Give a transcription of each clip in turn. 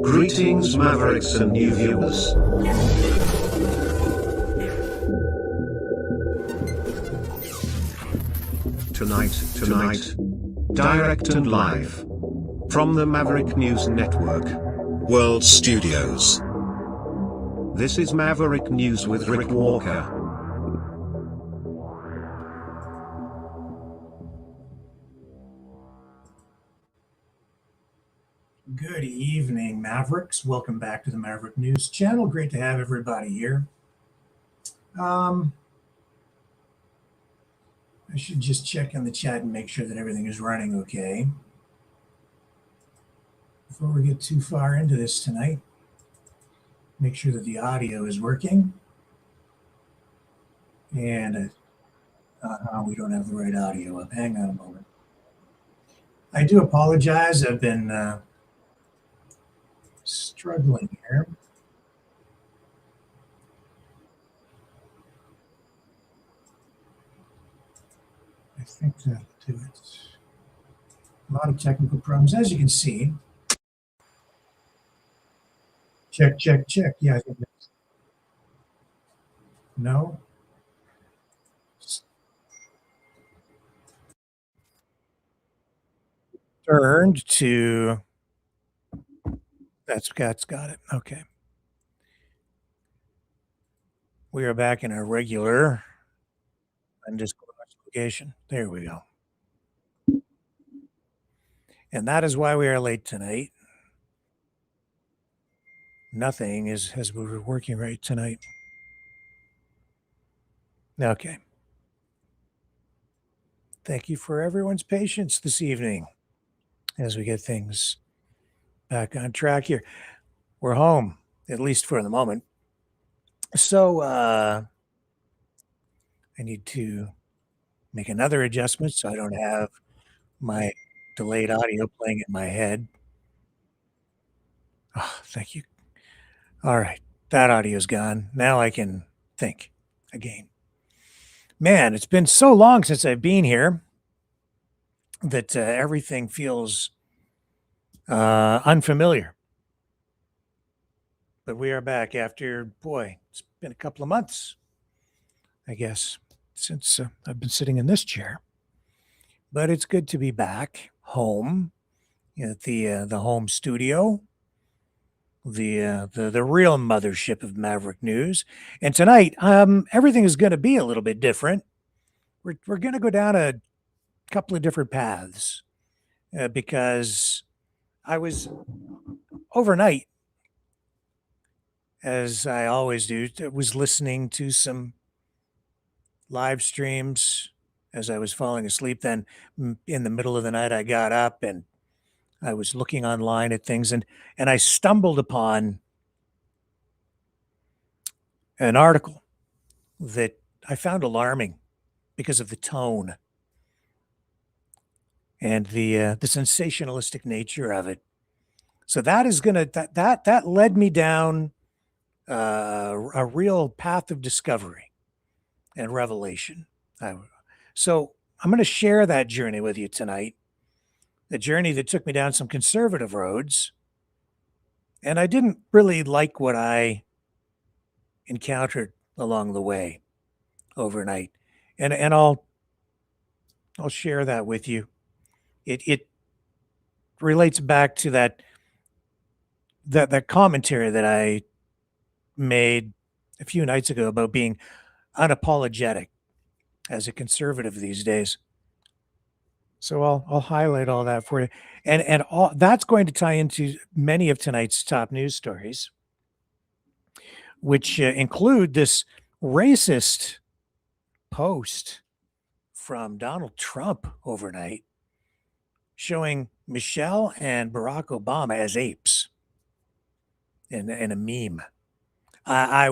Greetings, Mavericks and new viewers. Tonight, direct and live from the Maverick News Network World Studios. This is Maverick News with Rick Walker. Good evening, Mavericks. Welcome back to the Maverick News channel. Great to have everybody here. I should just check in the chat and make sure that everything is running okay before we get too far into this tonight. Make sure that the audio is working. And we don't have the right audio up. Hang on a moment. I do apologize. I've been struggling here. I think that'll do it. A lot of technical problems, as you can see. Check. Yeah, I think that's... No. Turned to... That's got it. Okay. We are back in our regular undisclosed location. There we go. And that is why we are late tonight. Nothing is working right tonight. Okay. Thank you for everyone's patience this evening as we get things back on track here. We're home, at least for the moment. So I need to make another adjustment so I don't have my delayed audio playing in my head. Oh, thank you. All right. That audio's gone. Now I can think again. Man, it's been so long since I've been here that everything feels unfamiliar. But we are back after, boy, it's been a couple of months, I guess, since I've been sitting in this chair. But it's good to be back home at the home studio, the real mothership of Maverick News. And tonight, everything is going to be a little bit different. We're going to go down a couple of different paths because I was overnight, as I always do, was listening to some live streams as I was falling asleep. Then in the middle of the night, I got up and I was looking online at things, and I stumbled upon an article that I found alarming because of the tone and the sensationalistic nature of it. So that is gonna that led me down a real path of discovery and revelation. So I'm going to share that journey with you tonight, the journey that took me down some conservative roads. And I didn't really like what I encountered along the way overnight. And I'll share that with you. It relates back to that commentary that I made a few nights ago about being unapologetic as a conservative these days. So I'll highlight all that for you, and all that's going to tie into many of tonight's top news stories, which include this racist post from Donald Trump overnight showing Michelle and Barack Obama as apes in a meme. I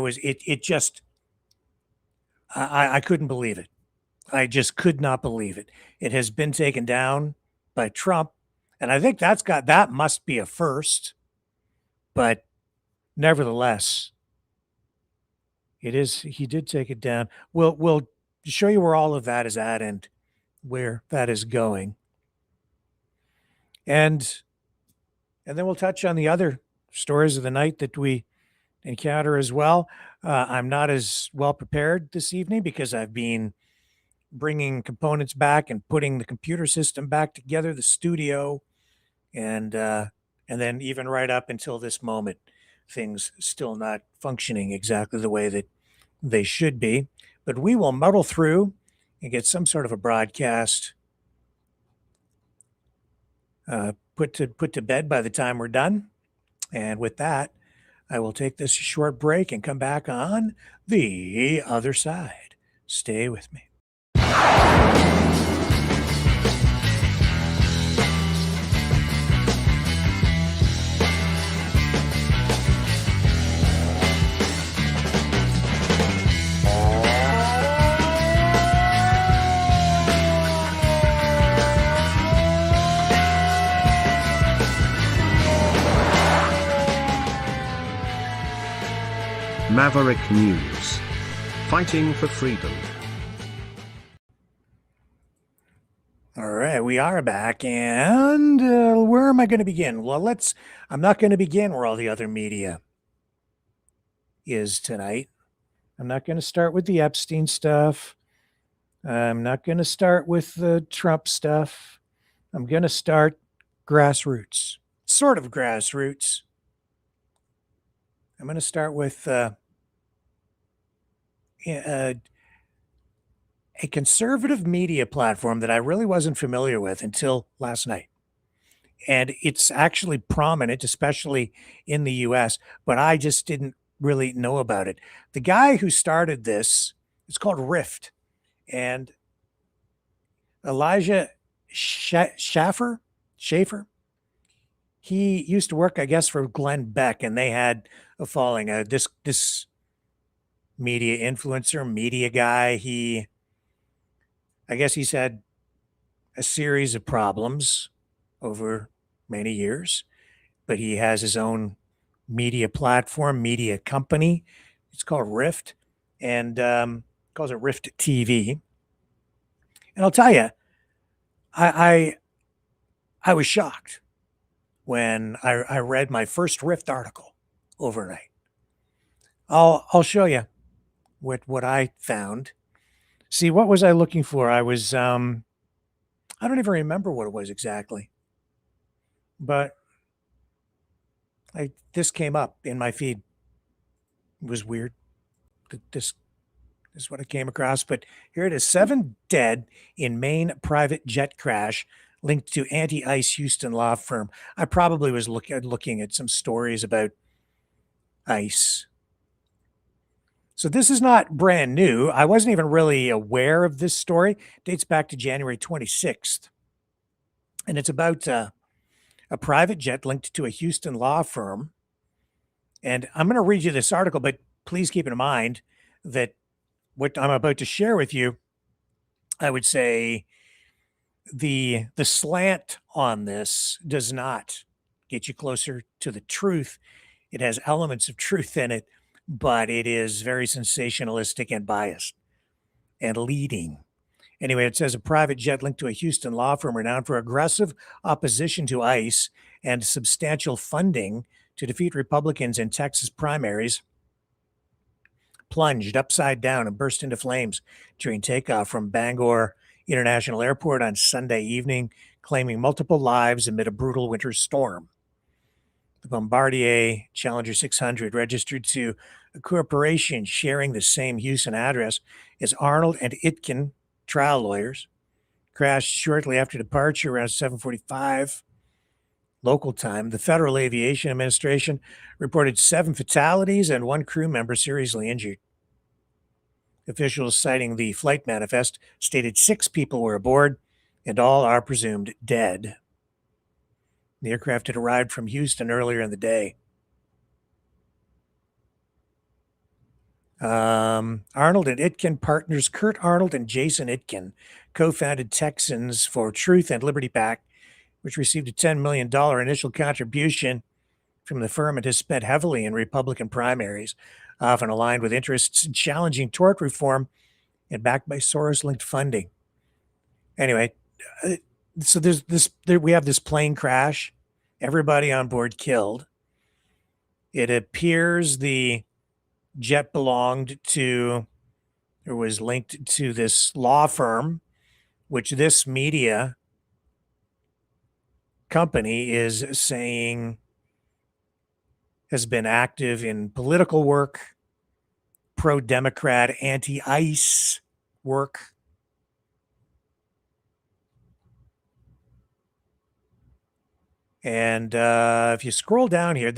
couldn't believe it. I just could not believe it. It has been taken down by Trump, and I think that must be a first. But nevertheless, it is. He did take it down. We'll show you where all of that is at and where that is going. And And then we'll touch on the other stories of the night that we encounter as well. I'm not as well prepared this evening because I've been bringing components back and putting the computer system back together, the studio, and then even right up until this moment, things still not functioning exactly the way that they should be. But we will muddle through and get some sort of a broadcast put to bed by the time we're done. And with that, I will take this short break and come back on the other side. Stay with me. Maverick News. Fighting for freedom. All right, we are back, and where am I going to begin? Well, I'm not going to begin where all the other media is tonight. I'm not going to start with the Epstein stuff. I'm not going to start with the Trump stuff. I'm going to start grassroots, sort of grassroots. I'm going to start with a conservative media platform that I really wasn't familiar with until last night. And it's actually prominent, especially in the US, but I just didn't really know about it. The guy who started this, it's called Rift. And Elijah Schaffer, he used to work, I guess, for Glenn Beck, and they had a following. This media influencer, media guy, I guess he's had a series of problems over many years, but he has his own media platform, media company. It's called Rift, and calls it Rift TV. And I'll tell you, I was shocked when I read my first Rift article overnight. I'll show you what I found. See, what was I looking for? I was I don't even remember what it was exactly, but this came up in my feed. It was weird. This is what I came across, but here it is: 7 dead in Maine private jet crash linked to anti-ICE Houston law firm. I probably was looking at some stories about ICE. So this is not brand new. I wasn't even really aware of this story. It dates back to January 26th. And it's about a private jet linked to a Houston law firm. And I'm going to read you this article, but please keep in mind that what I'm about to share with you, I would say the slant on this does not get you closer to the truth. It has elements of truth in it, but it is very sensationalistic and biased and leading. Anyway, it says a private jet linked to a Houston law firm renowned for aggressive opposition to ICE and substantial funding to defeat Republicans in Texas primaries plunged upside down and burst into flames during takeoff from Bangor International Airport on Sunday evening, claiming multiple lives amid a brutal winter storm. The Bombardier Challenger 600, registered to a corporation sharing the same Houston address as Arnold and Itkin trial lawyers, crashed shortly after departure around 7:45 local time. The Federal Aviation Administration reported 7 fatalities and 1 crew member seriously injured. Officials citing the flight manifest stated 6 people were aboard and all are presumed dead. The aircraft had arrived from Houston earlier in the day. Arnold and Itkin partners Kurt Arnold and Jason Itkin co-founded Texans for Truth and Liberty PAC, which received a $10 million initial contribution from the firm and has spent heavily in Republican primaries, often aligned with interests in challenging tort reform and backed by Soros-linked funding. Anyway, so we have this plane crash everybody on board killed. It appears the jet belonged to, or was linked to, this law firm, which this media company is saying has been active in political work, pro-Democrat, anti-ICE work. And if you scroll down here,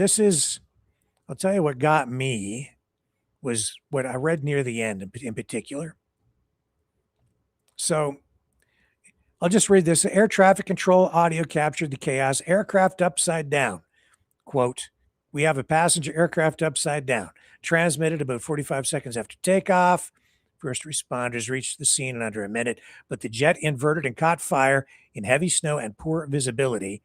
I'll tell you what got me was what I read near the end in particular. So I'll just read this. Air traffic control audio captured the chaos. Aircraft upside down. Quote, "We have a passenger aircraft upside down. Transmitted about 45 seconds after takeoff. First responders reached the scene in under a minute, but the jet inverted and caught fire in heavy snow and poor visibility.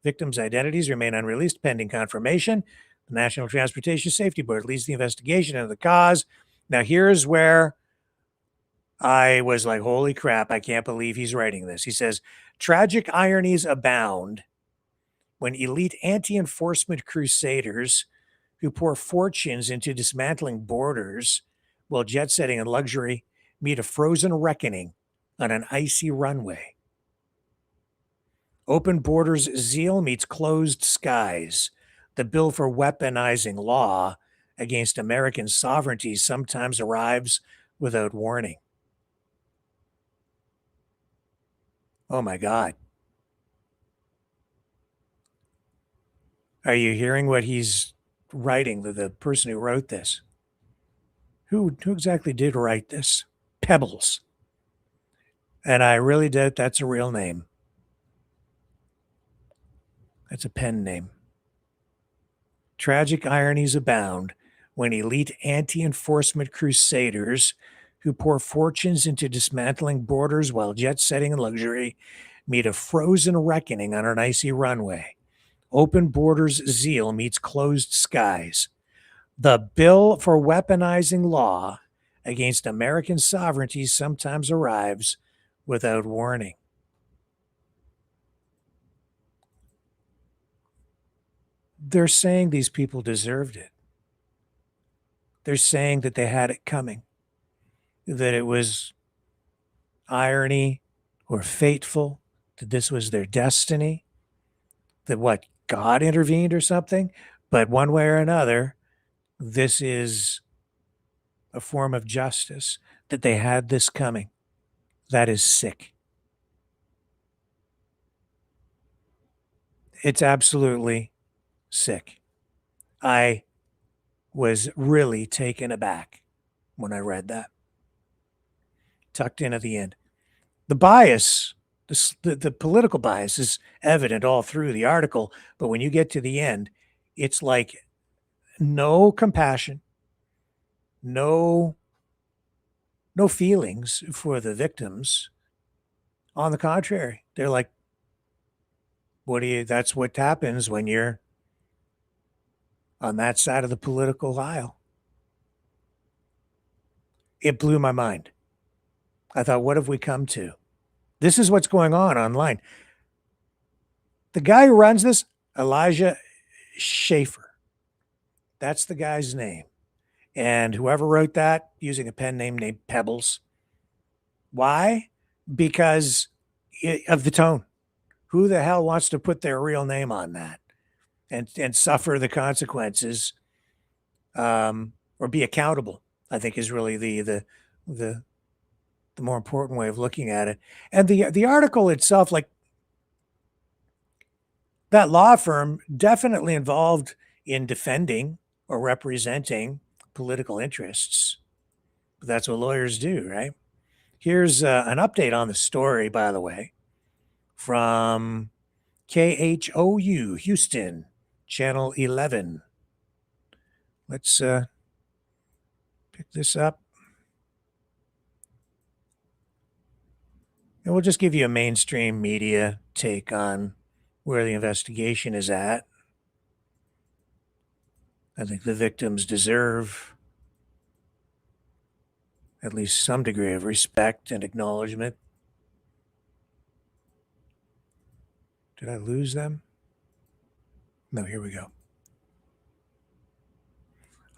Victims' identities remain unreleased pending confirmation. The National Transportation Safety Board leads the investigation into the cause." Now, here's where I was like, holy crap, I can't believe he's writing this. He says, "Tragic ironies abound when elite anti-enforcement crusaders who pour fortunes into dismantling borders while jet setting and luxury meet a frozen reckoning on an icy runway. Open borders zeal meets closed skies. The bill for weaponizing law against American sovereignty sometimes arrives without warning." Oh my God. Are you hearing what he's writing? The person who wrote this. Who exactly did write this? Pebbles. And I really doubt that's a real name. That's a pen name. Tragic ironies abound when elite anti-enforcement crusaders who pour fortunes into dismantling borders while jet setting and luxury meet a frozen reckoning on an icy runway. Open borders zeal meets closed skies. The bill for weaponizing law against American sovereignty sometimes arrives without warning. They're saying these people deserved it. They're saying that they had it coming, that it was irony or fateful, that this was their destiny, that what, God intervened or something? But one way or another, this is a form of justice, that they had this coming. That is sick. It's absolutely sick. I was really taken aback when I read that. Tucked in at the end. The bias, the political bias is evident all through the article, but when you get to the end, it's like no compassion, no feelings for the victims. On the contrary, they're like, that's what happens when you're on that side of the political aisle. It blew my mind. I thought, what have we come to? This is what's going on online. The guy who runs this, Elijah Schaffer, that's the guy's name. And whoever wrote that using a pen name named Pebbles. Why? Because of the tone. Who the hell wants to put their real name on that and suffer the consequences, or be accountable? I think is really the more important way of looking at it. And the article itself, like, that law firm definitely involved in defending or representing political interests. But that's what lawyers do, right? Here's an update on the story, by the way, from KHOU Houston, Channel 11. Let's pick this up. And we'll just give you a mainstream media take on where the investigation is at. I think the victims deserve at least some degree of respect and acknowledgement. Did I lose them? No, here we go.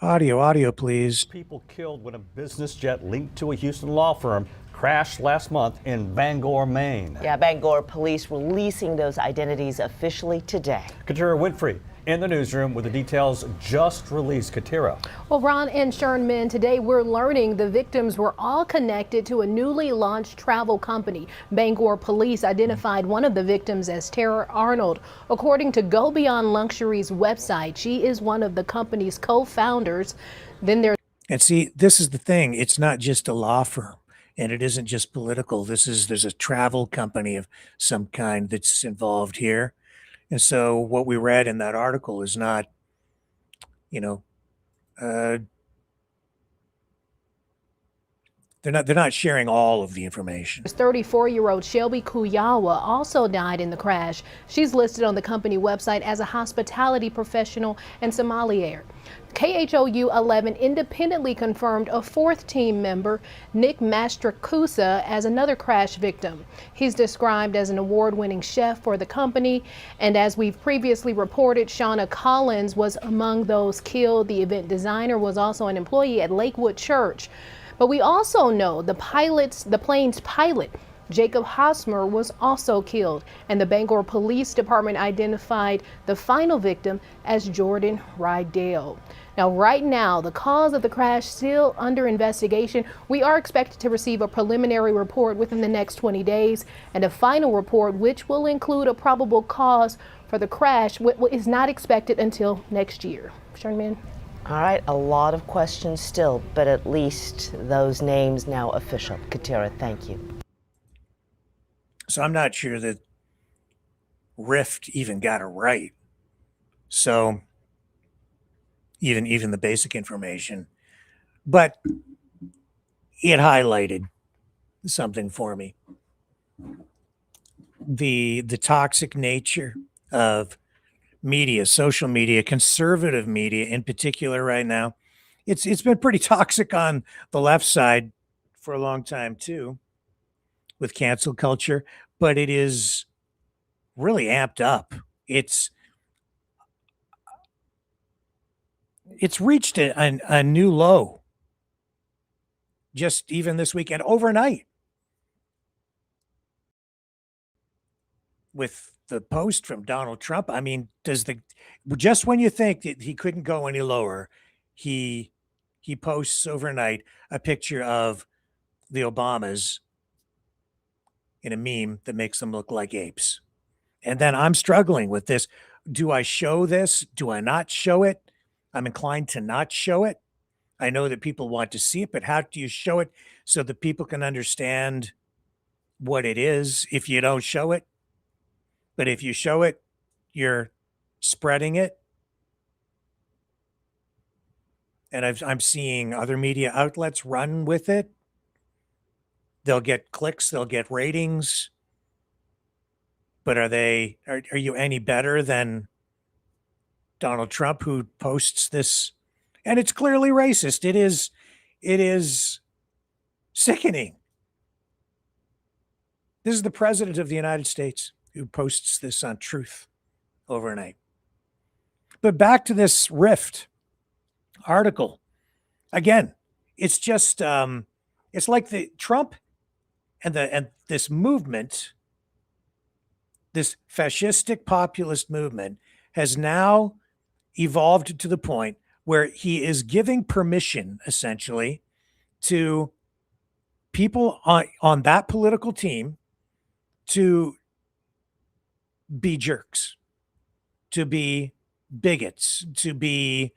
Audio, please. People killed when a business jet linked to a Houston law firm crashed last month in Bangor, Maine. Yeah, Bangor police releasing those identities officially today. Katira Winfrey in the newsroom with the details just released. Katira. Well, Ron and Sherman, today we're learning the victims were all connected to a newly launched travel company. Bangor police identified one of the victims as Tara Arnold. According to Go Beyond Luxury's website, she is one of the company's co-founders. Then there's And see, this is the thing. It's not just a law firm, and it isn't just political. There's a travel company of some kind that's involved here. And so what we read in that article is not, they're not sharing all of the information. 34-year-old Shelby Kuyawa also died in the crash. She's listed on the company website as a hospitality professional and sommelier. KHOU 11 independently confirmed a fourth team member, Nick Mastracusa, as another crash victim. He's described as an award-winning chef for the company, and as we've previously reported, Shauna Collins was among those killed. The event designer was also an employee at Lakewood Church. But we also know the plane's pilot, Jacob Hosmer, was also killed, and the Bangor Police Department identified the final victim as Jordan Rydell. Now, right now, the cause of the crash still under investigation. We are expected to receive a preliminary report within the next 20 days, and a final report, which will include a probable cause for the crash, is not expected until next year. Sherman? All right, a lot of questions still, but at least those names now official. Katira, thank you. So I'm not sure that Rift even got it right. So even the basic information, but it highlighted something for me. The toxic nature of media, social media, conservative media in particular right now. It's been pretty toxic on the left side for a long time too, with cancel culture, but it is really amped up. It's reached a new low just even this weekend, overnight, with the post from Donald Trump. I mean, just when you think that he couldn't go any lower, he posts overnight a picture of the Obamas in a meme that makes them look like apes. And then I'm struggling with this. Do I show this? Do I not show it? I'm inclined to not show it. I know that people want to see it, but how do you show it so that people can understand what it is if you don't show it? But if you show it, you're spreading it. And I'm seeing other media outlets run with it. They'll get clicks, they'll get ratings. But are you any better than Donald Trump, who posts this? And it's clearly racist. It is sickening. This is the president of the United States who posts this on Truth overnight. But back to this Rift article. Again, it's just it's like the Trump and this movement, this fascistic populist movement, has now evolved to the point where he is giving permission essentially to people on that political team to be jerks, to be bigots, to be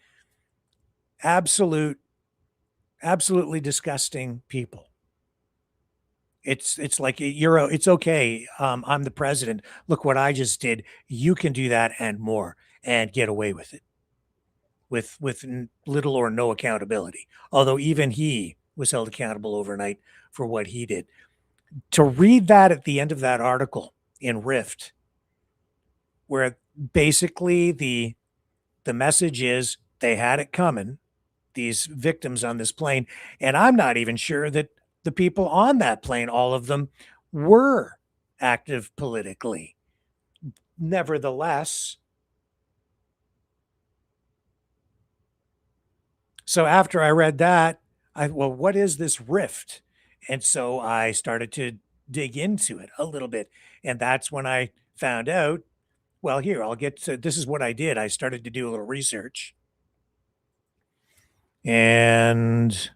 absolutely disgusting people. It's like it's okay. I'm the president. Look what I just did. You can do that and more and get away with it with little or no accountability. Although even he was held accountable overnight for what he did. To read that at the end of that article in Rift, where basically the message is they had it coming, these victims on this plane, and I'm not even sure that the people on that plane, all of them, were active politically. Nevertheless, So after I read that, well, what is this rift? And so I started to dig into it a little bit. And that's when I found out, well, here, I'll get to this is what I did. I started to do a little research. And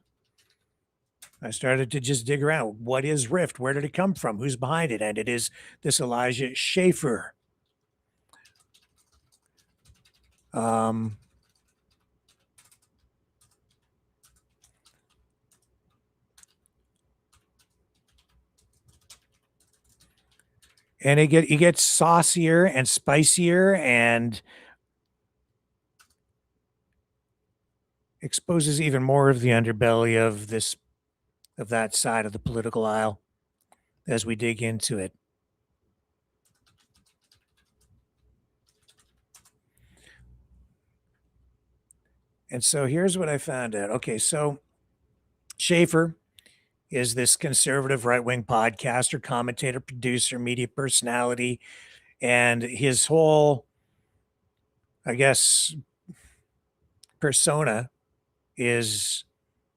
I started to just dig around. What is Rift? Where did it come from? Who's behind it? And it is this Elijah Schaffer. Um, and it gets saucier and spicier and exposes even more of the underbelly of that side of the political aisle as we dig into it. And so here's what I found out. Okay, so Schaffer is this conservative right-wing podcaster, commentator, producer, media personality, and his whole, I guess, persona is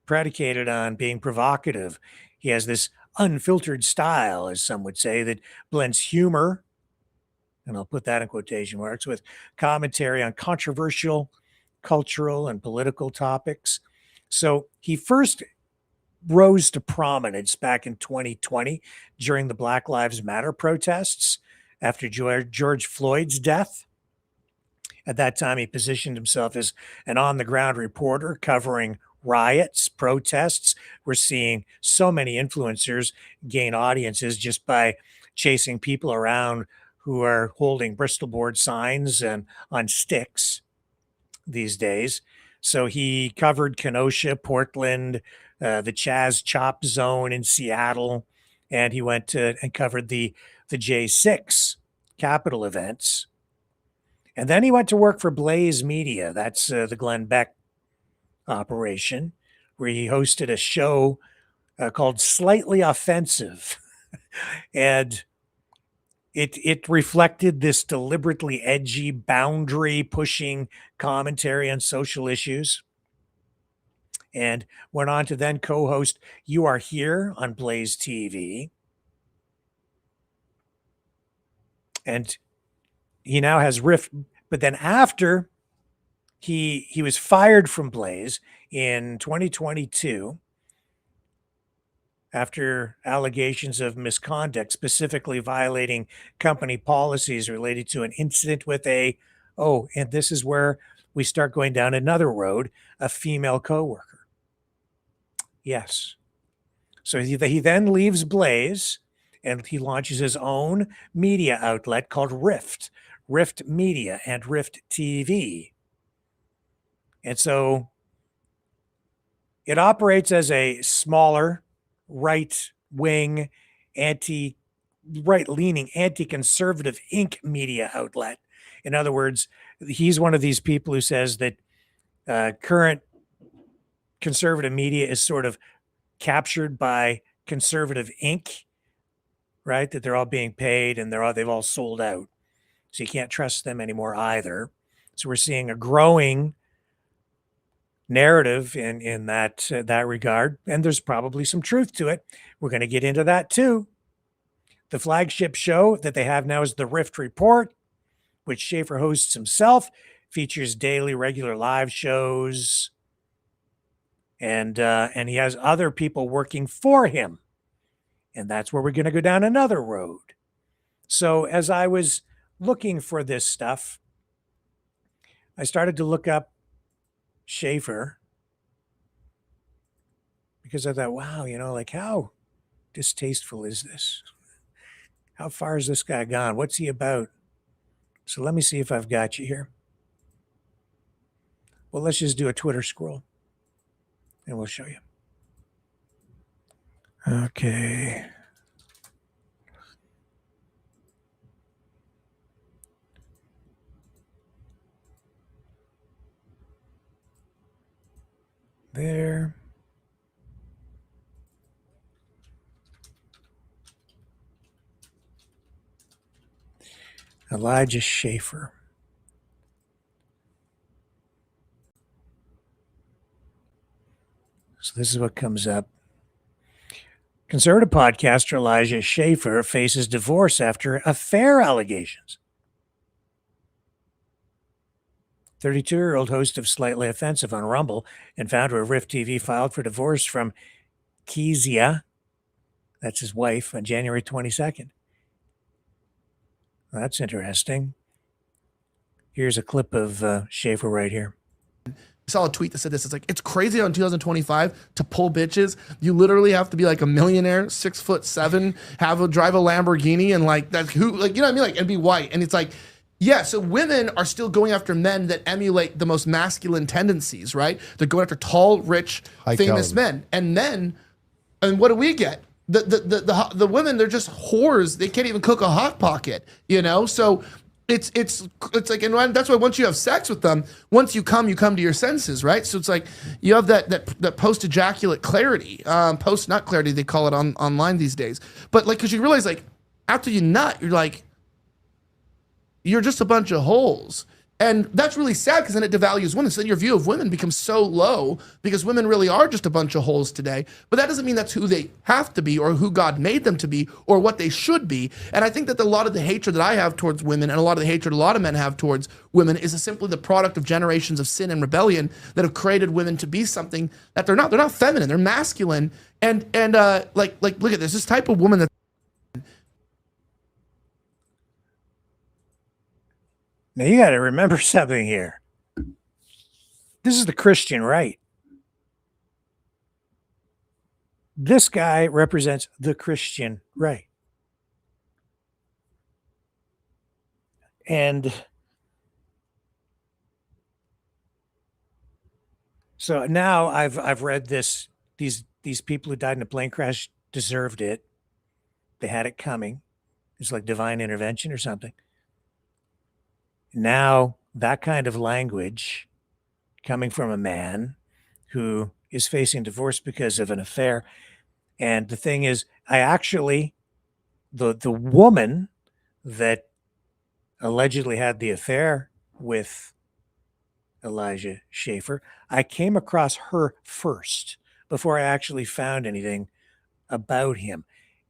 predicated on being provocative. He has this unfiltered style, as some would say, that blends humor, and I'll put that in quotation marks, with commentary on controversial cultural and political topics. So he first rose to prominence back in 2020 during the Black Lives Matter protests after George Floyd's death. At that time, he positioned himself as an on the ground reporter covering riots, protests. We're seeing so many influencers gain audiences just by chasing people around who are holding Bristol board signs and on sticks these days. So he covered Kenosha, Portland, the Chaz Chop Zone in Seattle, and he went to and covered the J6 Capitol events. And then he went to work for Blaze Media. That's the Glenn Beck operation, where he hosted a show called Slightly Offensive. And it reflected this deliberately edgy, boundary pushing commentary on social issues. And went on to then co-host You Are Here on Blaze TV. And he now has Rift, but then after he was fired from Blaze in 2022 after allegations of misconduct, specifically violating company policies related to an incident with and this is where we start going down another road, a female coworker. Yes. So he then leaves Blaze and he launches his own media outlet called Rift Media and Rift TV. And so it operates as a smaller, right-wing, right-leaning, anti-conservative Inc. media outlet. In other words, he's one of these people who says that current conservative media is sort of captured by conservative Inc., right? That they're all being paid and they've all sold out. So you can't trust them anymore either. So we're seeing a growing narrative in that regard, and there's probably some truth to it. We're going to get into that too. The flagship show that they have now is the Rift Report, which Schaffer hosts himself, features daily regular live shows, and he has other people working for him, and that's where we're going to go down another road. So as I was looking for this stuff, I started to look up Schaffer because I thought, wow, like how distasteful is this? How far has this guy gone? What's he about? So let me see if I've got you here. Well, let's just do a Twitter scroll and we'll show you. Okay. There. Elijah Schaffer. So this is what comes up. Conservative podcaster Elijah Schaffer faces divorce after affair allegations. 32-year-old host of Slightly Offensive on Rumble and founder of Rift TV filed for divorce from Kezia, that's his wife, on January 22nd. Well, that's interesting. Here's a clip of Schaffer right here. I saw a tweet that said this. It's like, it's crazy how in 2025 to pull bitches, you literally have to be like a millionaire, 6'7", drive a Lamborghini, and like that's who, like, you know what I mean, like, and be white. And it's like, yeah, so women are still going after men that emulate the most masculine tendencies, right? They're going after tall, rich, famous men. And what do we get? The women, they're just whores. They can't even cook a hot pocket, you know? So it's like, and that's why once you have sex with them, once you come to your senses, right? So it's like you have that post ejaculate clarity, not clarity, they call it online these days. But like, because you realize, like, after you nut, you're like, you're just a bunch of holes. And that's really sad, because then it devalues women. So then your view of women becomes so low, because women really are just a bunch of holes today. But that doesn't mean that's who they have to be, or who God made them to be, or what they should be. And I think that a lot of the hatred that I have towards women, and a lot of the hatred a lot of men have towards women, is simply the product of generations of sin and rebellion that have created women to be something that they're not. They're not feminine. They're masculine. And like look at this type of woman that. Now, you got to remember something here. This is the Christian right. This guy represents the Christian right. And so now I've read this. These people who died in a plane crash deserved it. They had it coming. It's like divine intervention or something. Now, that kind of language coming from a man who is facing divorce because of an affair. And the thing is, I actually, the woman that allegedly had the affair with Elijah Schaffer, I came across her first before I actually found anything about him.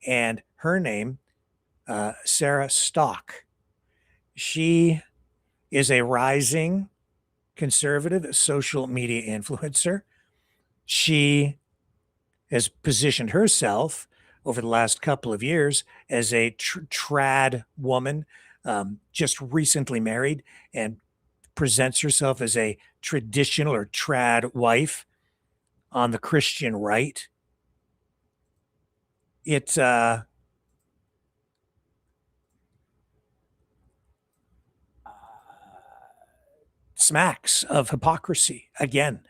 And her name, Sarah Stock. She is a rising conservative social media influencer. She has positioned herself over the last couple of years as a trad woman, just recently married, and presents herself as a traditional or trad wife on the Christian right. It's smacks of hypocrisy. Again,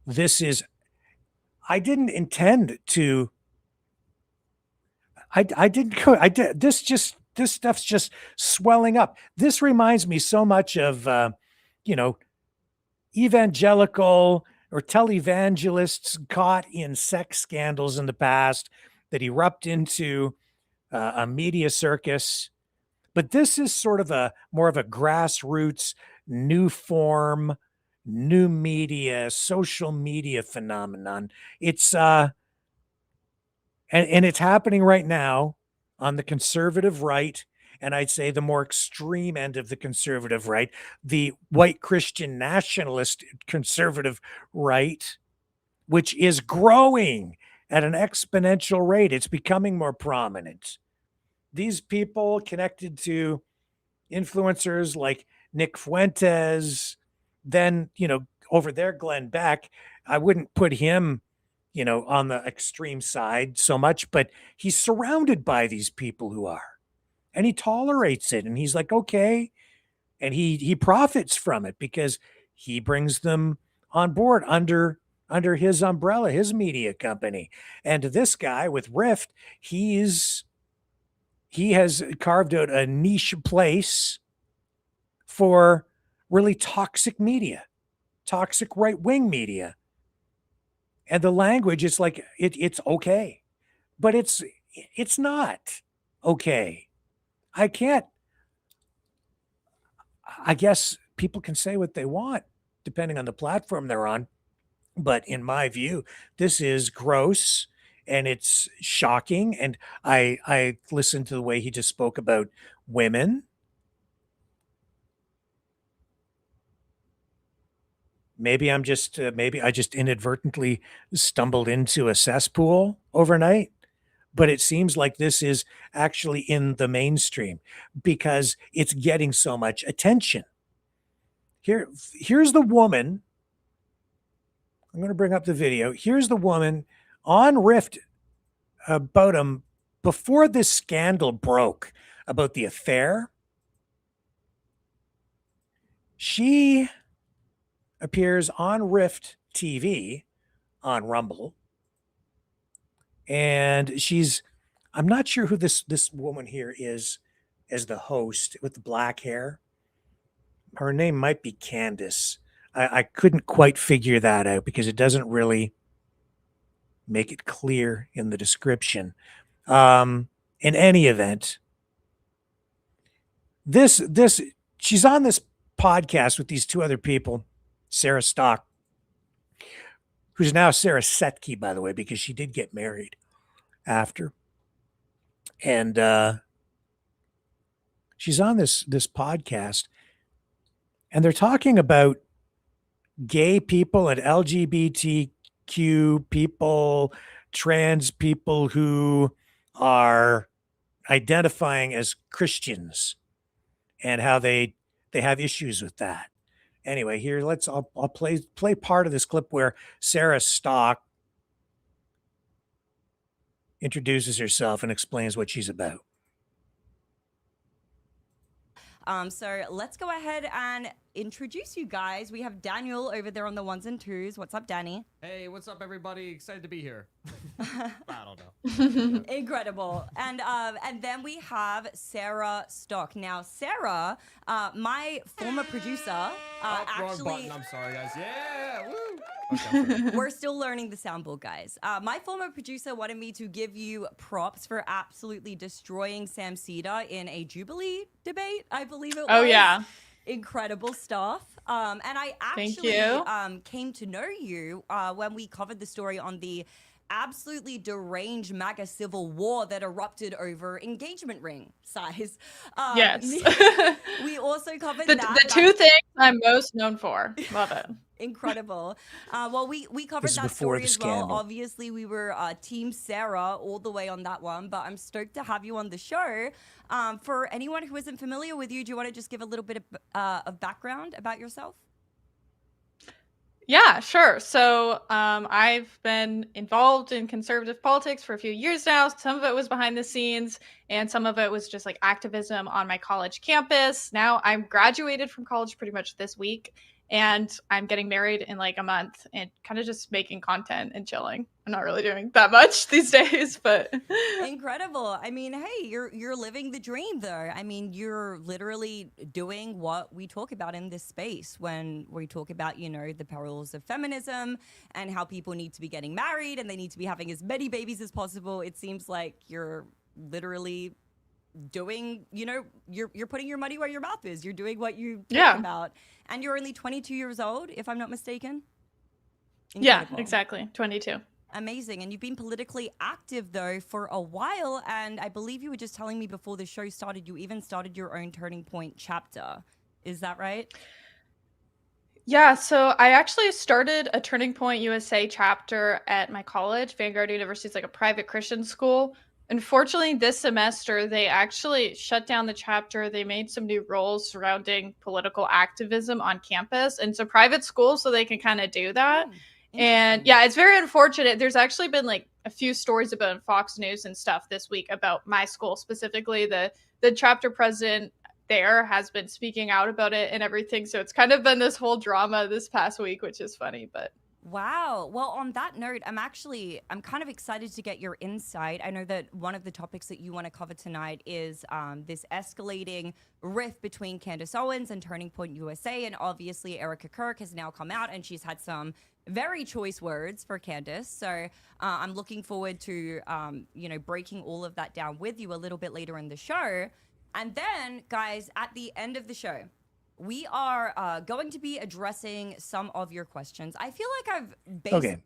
this is, I didn't intend to, I didn't go, I did, this stuff's just swelling up. This reminds me so much of, evangelical or televangelists caught in sex scandals in the past that erupt into a media circus. But this is sort of more of a grassroots, new form, new media, social media phenomenon. It's and it's happening right now on the conservative right, and I'd say the more extreme end of the conservative right, the white Christian nationalist conservative right, which is growing at an exponential rate. It's becoming more prominent. These people connected to influencers like Nick Fuentes, then, over there, Glenn Beck, I wouldn't put him, on the extreme side so much, but he's surrounded by these people who are, and he tolerates it. And he's like, okay. And he profits from it because he brings them on board under his umbrella, his media company. And this guy with Rift, he has carved out a niche place for really toxic media, toxic right-wing media. And the language is like, it's okay, but it's not okay. I guess people can say what they want depending on the platform they're on, But in my view, this is gross and it's shocking. And I listened to the way he just spoke about women. Maybe maybe I just inadvertently stumbled into a cesspool overnight, but it seems like this is actually in the mainstream because it's getting so much attention. Here's the woman. I'm going to bring up the video. Here's the woman on Rift about him before this scandal broke about the affair. She appears on Rift TV on Rumble. And I'm not sure who this woman here is as the host with the black hair. Her name might be Candace. I couldn't quite figure that out because it doesn't really make it clear in the description. In any event, she's on this podcast with these two other people, Sarah Stock, who's now Sarah Setke, by the way, because she did get married after. And she's on this podcast, and they're talking about gay people and LGBTQ people, trans people who are identifying as Christians and how they have issues with that. Anyway, here I'll play part of this clip where Sarah Stock introduces herself and explains what she's about. So let's go ahead and introduce you guys. We have Daniel over there on the ones and twos. What's up, Danny? Hey, what's up, everybody? Excited to be here. I don't know. Incredible. And then we have Sarah Stock. Now, Sarah, my former producer, Wrong actually. button. I'm sorry, guys. Yeah, woo. Okay. We're still learning the soundboard, guys. My former producer wanted me to give you props for absolutely destroying Sam Cedar in a Jubilee debate, I believe it was. Oh, yeah. Incredible stuff. And I Thank actually you. came to know you when we covered the story on the absolutely deranged MAGA civil war that erupted over engagement ring size. Yes. We also covered The that. two things I'm most known for. Love it. Incredible. Well, we covered This is that before story the as well. scandal. Obviously, we were Team Sarah all the way on that one, but I'm stoked to have you on the show. For anyone who isn't familiar with you, do you want to just give a little bit of background about yourself? Yeah, sure. So I've been involved in conservative politics for a few years now. Some of it was behind the scenes, and some of it was just like activism on my college campus. Now I'm graduated from college pretty much this week, and I'm getting married in like a month and kind of just making content and chilling. I'm not really doing that much these days, but Incredible. I mean, hey, you're living the dream though. I mean, you're literally doing what we talk about in this space when we talk about, you know, the perils of feminism and how people need to be getting married and they need to be having as many babies as possible. It seems like you're literally doing, you know, you're putting your money where your mouth is. You're doing what you talk about. And you're only 22 years old, if I'm not mistaken. Incredible. yeah, exactly. 22. Amazing. And you've been politically active, though, for a while. And I believe you were just telling me before the show started, you even started your own Turning Point chapter. Is that right? Yeah, so I actually started a Turning Point USA chapter at my college. Vanguard University is like a private Christian school. Unfortunately, this semester, they actually shut down the chapter. They made some new rules surrounding political activism on campus. And so private schools, so they can kind of do that. And yeah, it's very unfortunate. There's actually been like a few stories about Fox News and stuff this week about my school specifically. The chapter president there has been speaking out about it and everything. So it's kind of been this whole drama this past week, which is funny, but. Wow. Well, on that note, I'm kind of excited to get your insight. I know that one of the topics that you want to cover tonight is this escalating rift between Candace Owens and Turning Point USA. And obviously, Erica Kirk has now come out and she's had some very choice words for Candace. So I'm looking forward to, you know, breaking all of that down with you a little bit later in the show. And then, guys, at the end of the show, we are going to be addressing some of your questions. I feel like I've Okay.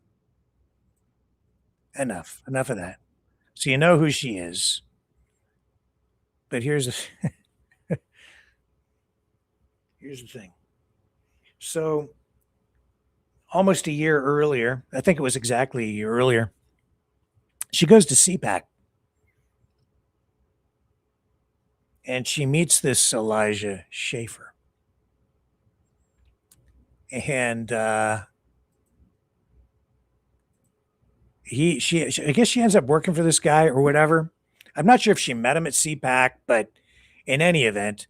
Enough of that. So you know who she is. But here's the thing. So almost a year earlier, I think it was exactly a year earlier, she goes to CPAC. And she meets this Elijah Schaffer. And I guess she ends up working for this guy or whatever. I'm not sure if she met him at CPAC, but in any event,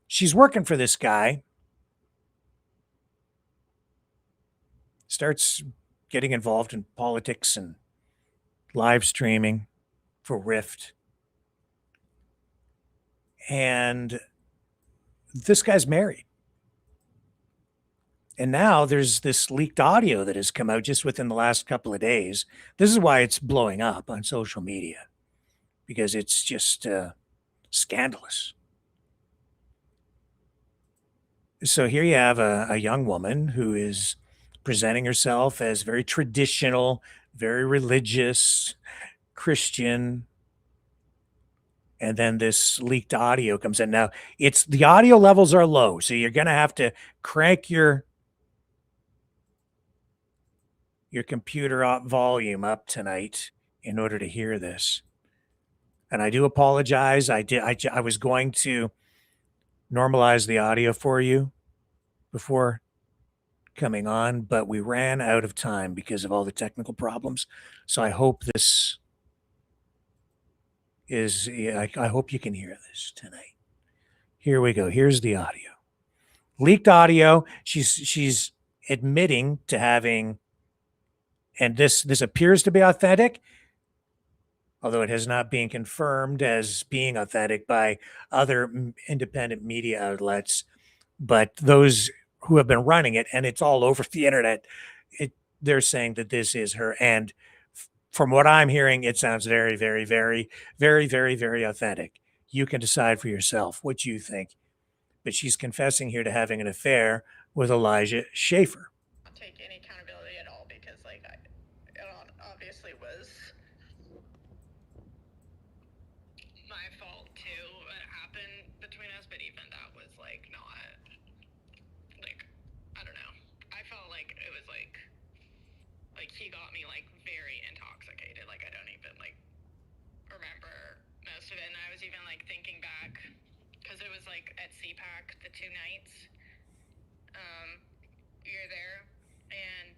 she's working for this guy. Starts getting involved in politics and live streaming for Rift. And this guy's married. And now there's this leaked audio that has come out just within the last couple of days. This is why it's blowing up on social media, because it's just scandalous. So here you have a young woman who is presenting herself as very traditional, very religious, Christian. And then this leaked audio comes in. Now, the audio levels are low, so you're going to have to crank your computer volume up tonight in order to hear this. And I do apologize. I was going to normalize the audio for you before coming on, but we ran out of time because of all the technical problems. So I hope this is, I hope you can hear this tonight. Here we go. Here's the audio. Leaked audio. She's admitting to having, and this appears to be authentic, although it has not been confirmed as being authentic by other independent media outlets. But those who have been running it, and it's all over the internet, they're saying that this is her. And from what I'm hearing, it sounds very, very, very, very, very, very authentic. You can decide for yourself what you think. But she's confessing here to having an affair with Elijah Schaffer. Take any accountability at all because, like, it obviously was my fault too. What happened between us, but even that was like not like, I don't know. I felt like it was like he got me like very intoxicated. Like I don't even like remember most of it, and I was even like thinking back because it was like at CPAC the 2 nights. You're there, and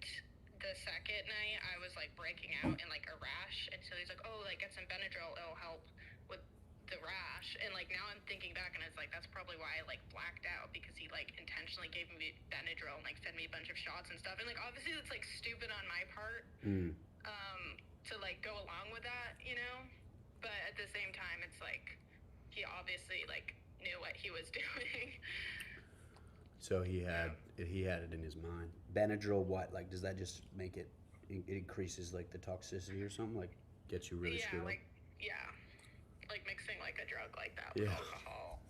the second night I was like breaking out in like a rash, and so he's like, oh, like get some Benadryl, it'll help with the rash. And like now I'm thinking back, and it's like that's probably why I like blacked out, because he like intentionally gave me Benadryl and like fed me a bunch of shots and stuff. And like obviously it's like stupid on my part to like go along with that, you know, but at the same time it's like he obviously like knew what he was doing. So he had it in his mind. Benadryl, what? Like, does that just make it increases like the toxicity or something? Like, gets you really screwed up? Like mixing like a drug like that with alcohol.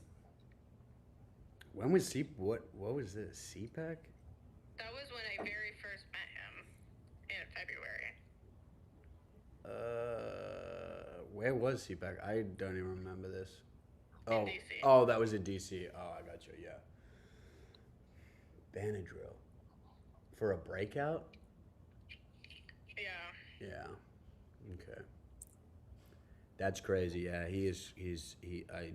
When was what was this? CPAC? That was when I very first met him in February. Where was CPAC? I don't even remember this. In DC. Oh, that was in DC. Oh, I got you. Yeah. Benadryl for a breakout? Yeah. Okay. That's crazy. Yeah, I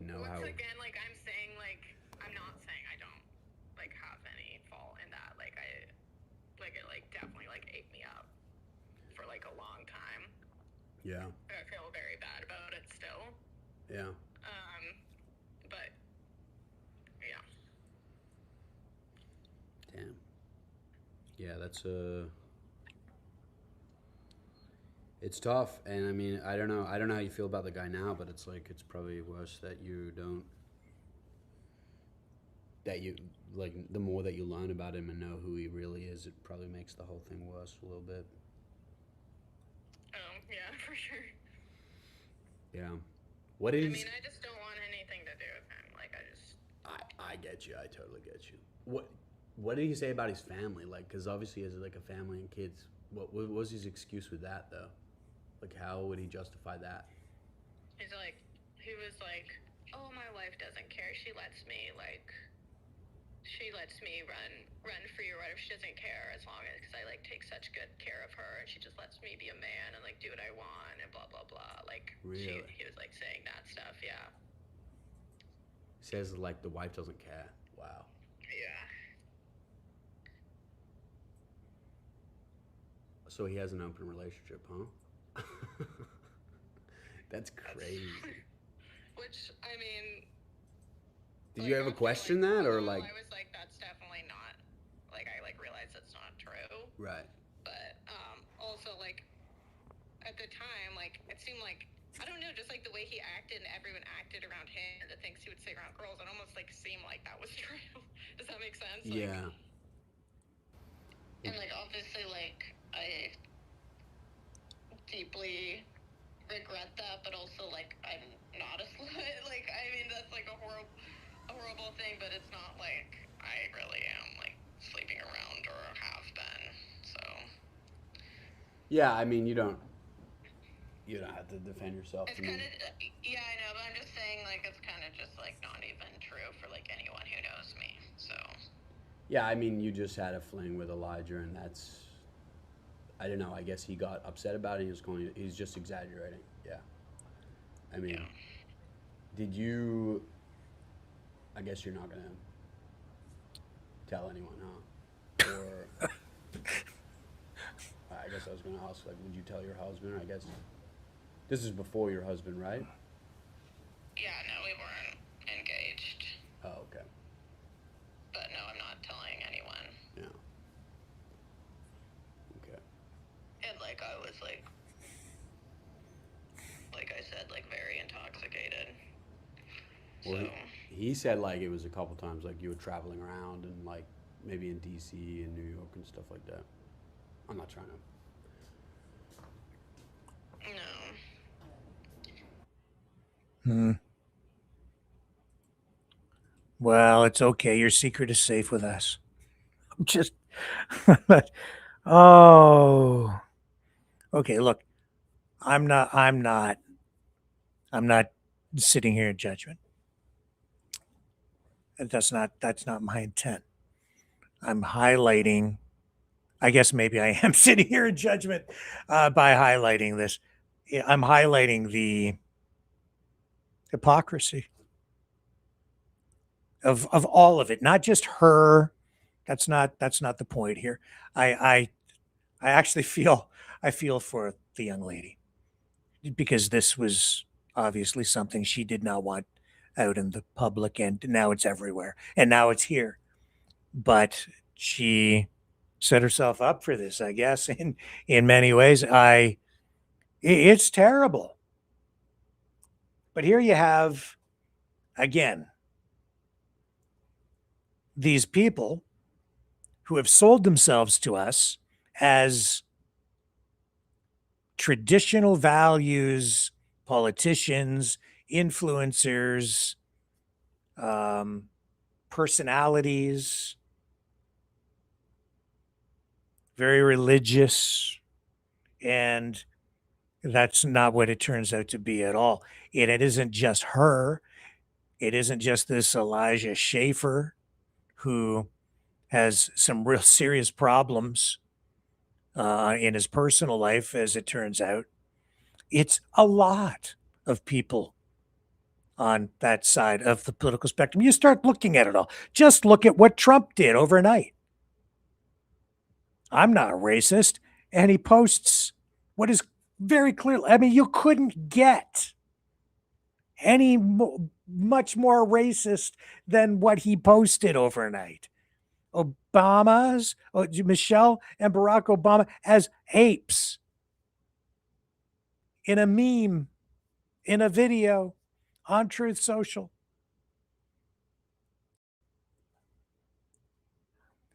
know Once how. again, like I'm saying, like I'm not saying I don't like have any fault in that. Like it like definitely like ate me up for like a long time. Yeah. I feel very bad about it still. Yeah. But yeah. Damn. Yeah, that's it's tough, and I mean, I don't know how you feel about the guy now, but it's like it's probably worse that you like the more that you learn about him and know who he really is, it probably makes the whole thing worse a little bit. Yeah, for sure. Yeah. What is? I mean, I just don't want anything to do with him. Like I I get you. I totally get you. What did he say about his family? Like, because obviously he has like a family and kids. What was his excuse with that though? Like, how would he justify that? He was like, oh, my wife doesn't care. She lets me run free or whatever. She doesn't care as long as, because I like take such good care of her, and she just lets me be a man and like do what I want and blah blah blah. Like, really? He was like saying that stuff. Yeah. Says like the wife doesn't care. Wow. Yeah. So he has an open relationship, huh? That's crazy. Which, I mean, did you ever question that, or like? I was like, that's definitely not. Like, I like realized that's not true. Right. But also, like, at the time, like, it seemed like, I don't know, just like the way he acted and everyone acted around him, and the things he would say around girls, it almost like seemed like that was true. Does that make sense? Like, yeah. And like, obviously, like, I deeply regret that, but also like, I'm not a slut. Like, I mean, that's like a horrible thing, but it's not like I really am like sleeping around or have been. So. Yeah, I mean, you don't have to defend yourself. It's kind of, yeah, I know, but I'm just saying, like, it's kind of just like not even true for like anyone who knows me. So. Yeah, I mean, you just had a fling with Elijah, and that's, I don't know. I guess he got upset about it. He's just exaggerating. Yeah. I mean, yeah. Did you? I guess you're not gonna tell anyone, huh? Or I guess I was gonna ask, like, would you tell your husband? I guess this is before your husband, right? Yeah, no, we weren't engaged. Oh, okay. But no, I'm not telling anyone. Yeah. Okay. And like, I was like I said, like very intoxicated. Well, so. He said like it was a couple times, like you were traveling around and like maybe in DC and New York and stuff like that. I'm not trying to. No. Well, it's okay. Your secret is safe with us. I'm just, but, oh, okay. Look, I'm not sitting here in judgment. That's not my intent. I'm highlighting, I guess maybe I am sitting here in judgment by highlighting this. I'm highlighting the hypocrisy of all of it, not just her. That's not the point here. I actually feel for the young lady, because this was obviously something she did not want out in the public, and now it's everywhere, and now it's here. But she set herself up for this, I guess, in many ways. It's terrible. But here you have, again, these people who have sold themselves to us as traditional values, politicians, influencers, personalities, very religious, and that's not what it turns out to be at all. And it isn't just her. It isn't just this Elijah Schaffer, who has some real serious problems in his personal life, as it turns out. It's a lot of people on that side of the political spectrum. You start looking at it all. Just look at what Trump did overnight. I'm not a racist. And he posts what is very clear. I mean, you couldn't get any much more racist than what he posted overnight. Michelle and Barack Obama as apes in a meme, in a video on Truth Social.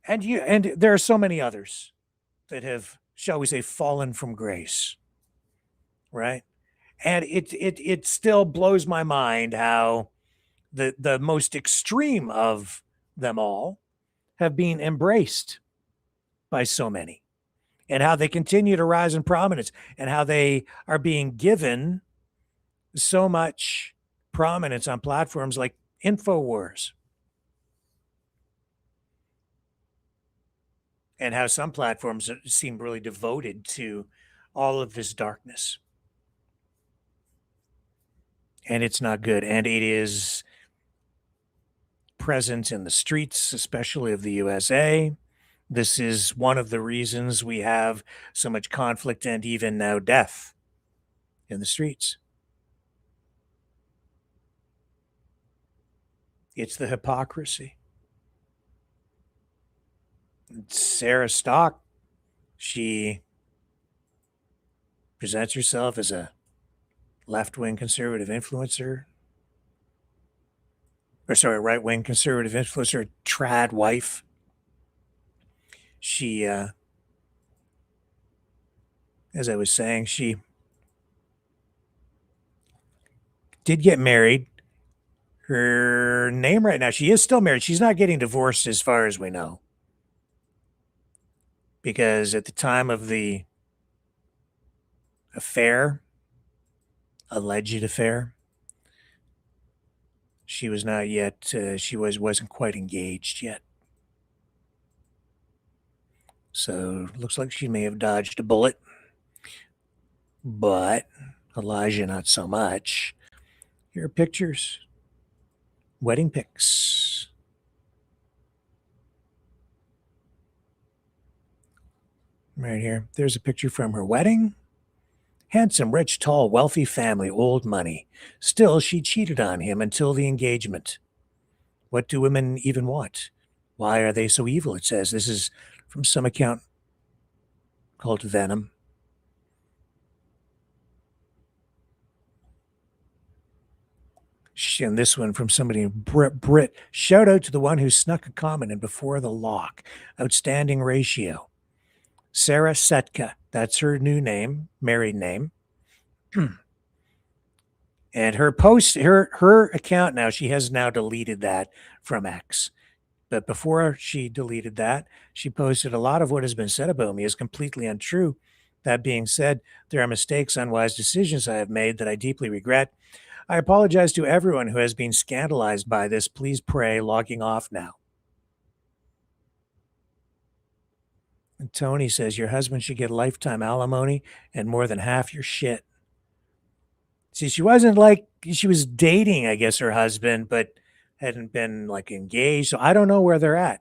And there are so many others that have, shall we say, fallen from grace, right? And it still blows my mind how the most extreme of them all have been embraced by so many, and how they continue to rise in prominence, and how they are being given so much prominence on platforms like InfoWars, and how some platforms seem really devoted to all of this darkness. And it's not good. And it is present in the streets, especially of the USA. This is one of the reasons we have so much conflict and even now death in the streets. It's the hypocrisy. Sarah Stock, she presents herself as a left-wing conservative influencer, or sorry, right-wing conservative influencer, trad wife. She, as I was saying, she did get married. Her name right now, she is still married. She's not getting divorced as far as we know. Because at the time of the affair, alleged affair, she was not yet, she wasn't quite engaged yet. So looks like she may have dodged a bullet. But Elijah, not so much. Here are pictures. Wedding pics. Right here. There's a picture from her wedding. Handsome, rich, tall, wealthy family, old money. Still, she cheated on him until the engagement. What do women even want? Why are they so evil? It says. This is from some account called Venom. And this one from somebody named Brit. Shout out to the one who snuck a comment in before the lock. Outstanding ratio. Sarah Setka. That's her new name, married name. And her post, her account now, she has now deleted that from X. But before she deleted that, she posted a lot of what has been said about me is completely untrue. That being said, there are mistakes, unwise decisions I have made that I deeply regret. I apologize to everyone who has been scandalized by this. Please pray, logging off now. And Tony says, your husband should get lifetime alimony and more than half your shit. See, she wasn't like, she was dating, I guess, her husband, but hadn't been like engaged. So I don't know where they're at.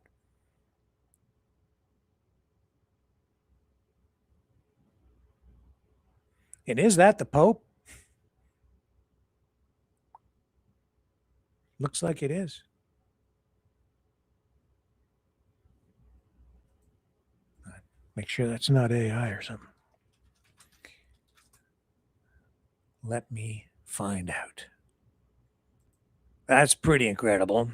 And is that the Pope? Looks like it is. Make sure that's not AI or something. Let me find out. That's pretty incredible.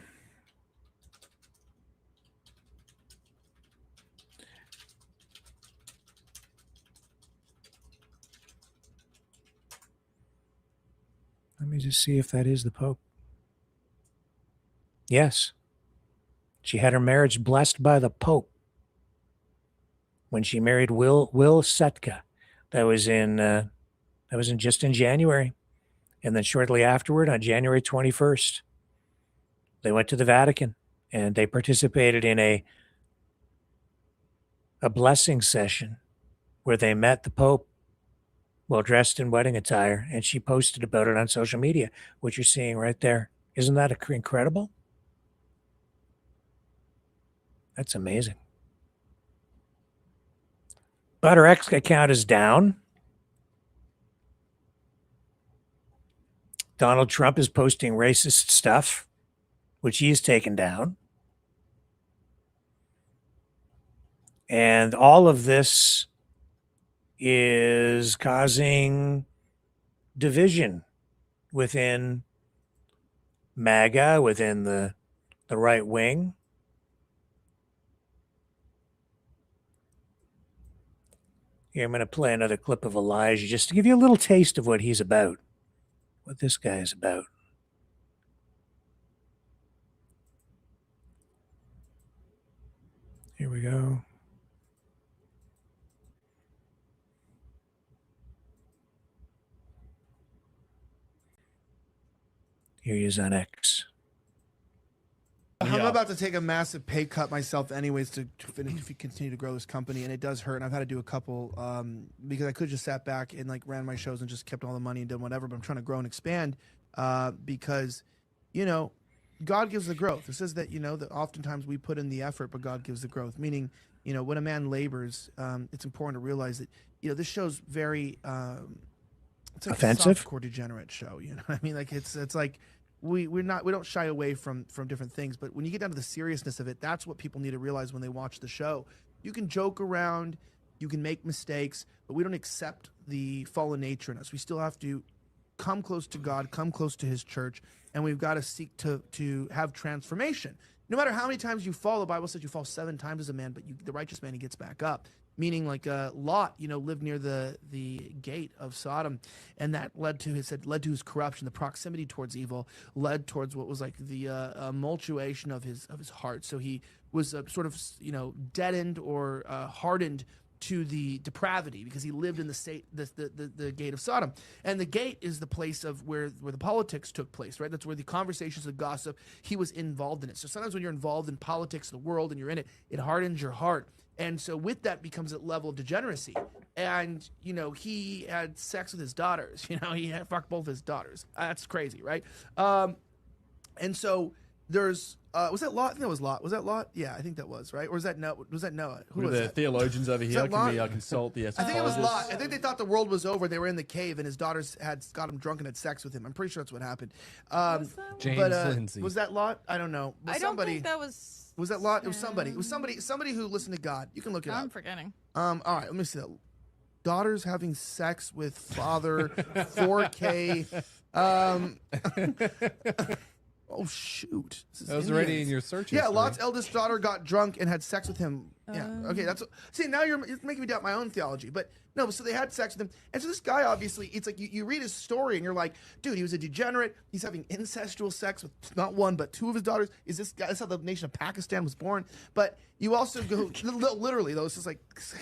Let me just see if that is the Pope. Yes. She had her marriage blessed by the Pope when she married Will Setka. That was just in January. And then shortly afterward, on January 21st, they went to the Vatican and they participated in a blessing session where they met the Pope well dressed in wedding attire, and she posted about it on social media, which you're seeing right there. Isn't that incredible? That's amazing. But her X account is down. Donald Trump is posting racist stuff, which he has taken down. And all of this is causing division within MAGA, within the right wing. Here, I'm going to play another clip of Elijah just to give you a little taste of what he's about, what this guy is about. Here we go. Here he is on X. I'm about to take a massive pay cut myself, anyways, to continue to grow this company, and it does hurt. And I've had to do a couple because I could just sat back and like ran my shows and just kept all the money and did whatever. But I'm trying to grow and expand because, you know, God gives the growth. It says that, you know, that oftentimes we put in the effort, but God gives the growth. Meaning, you know, when a man labors, it's important to realize that, you know, this show's very it's like offensive, a softcore degenerate show. You know what I mean? Like it's like. We don't shy away from different things, but when you get down to the seriousness of it, that's what people need to realize when they watch the show. You can joke around, you can make mistakes, but we don't accept the fallen nature in us. We still have to come close to God, come close to his church, and we've got to seek to have transformation. No matter how many times you fall, the Bible says you fall 7 times as a man, but the righteous man, he gets back up. Meaning, like Lot, you know, lived near the gate of Sodom, and that led to his corruption. The proximity towards evil led towards what was like the multuation of his heart. So he was sort of, you know, deadened or hardened to the depravity because he lived in the gate of Sodom. And the gate is the place of where the politics took place, right? That's where the conversations, the gossip, he was involved in it. So sometimes when you're involved in politics, the world, and you're in it, it hardens your heart. And so with that becomes a level of degeneracy. And, you know, he had sex with his daughters. You know, he had fucked both his daughters. That's crazy, right? And so there's, was that Lot? I think that was Lot. Was that Lot? Yeah, I think that was, right? Or was that Noah? Who was the that? Theologians over here? Can we consult the I think it was Lot. I think they thought the world was over. They were in the cave, and his daughters had got him drunk and had sex with him. I'm pretty sure that's what happened. James Lindsay. Was that Lot? I don't know. I don't think that was. Was that Lot? It was somebody. It was somebody who listened to God. You can look it up. I'm forgetting. All right, let me see that. Daughters having sex with father, 4K. Oh shoot! That was already in your search Yeah, history. Lot's eldest daughter got drunk and had sex with him. Yeah. Okay, that's see. Now you're making me doubt my own theology, but no. So they had sex with him, and so this guy obviously, it's like you read his story and you're like, dude, he was a degenerate. He's having incestual sex with not one but 2 of his daughters. Is this guy? That's how the nation of Pakistan was born. But you also go literally though. It's just like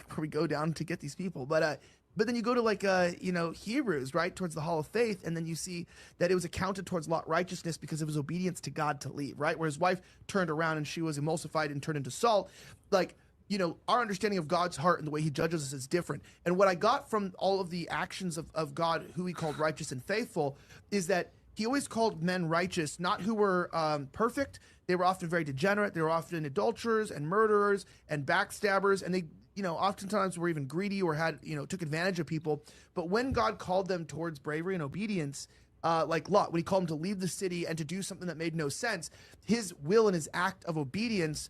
where we go down to get these people, But then you go to like you know, Hebrews, right, towards the Hall of Faith, and then you see that it was accounted towards Lot righteousness because of his obedience to God to leave, right? Where his wife turned around and she was emulsified and turned into salt. Like, you know, our understanding of God's heart and the way he judges us is different. And what I got from all of the actions of God, who he called righteous and faithful, is that he always called men righteous, not who were perfect. They were often very degenerate. They were often adulterers and murderers and backstabbers, and they, you know, oftentimes were even greedy or had, you know, took advantage of people. But when God called them towards bravery and obedience, like Lot, when he called him to leave the city and to do something that made no sense, his will and his act of obedience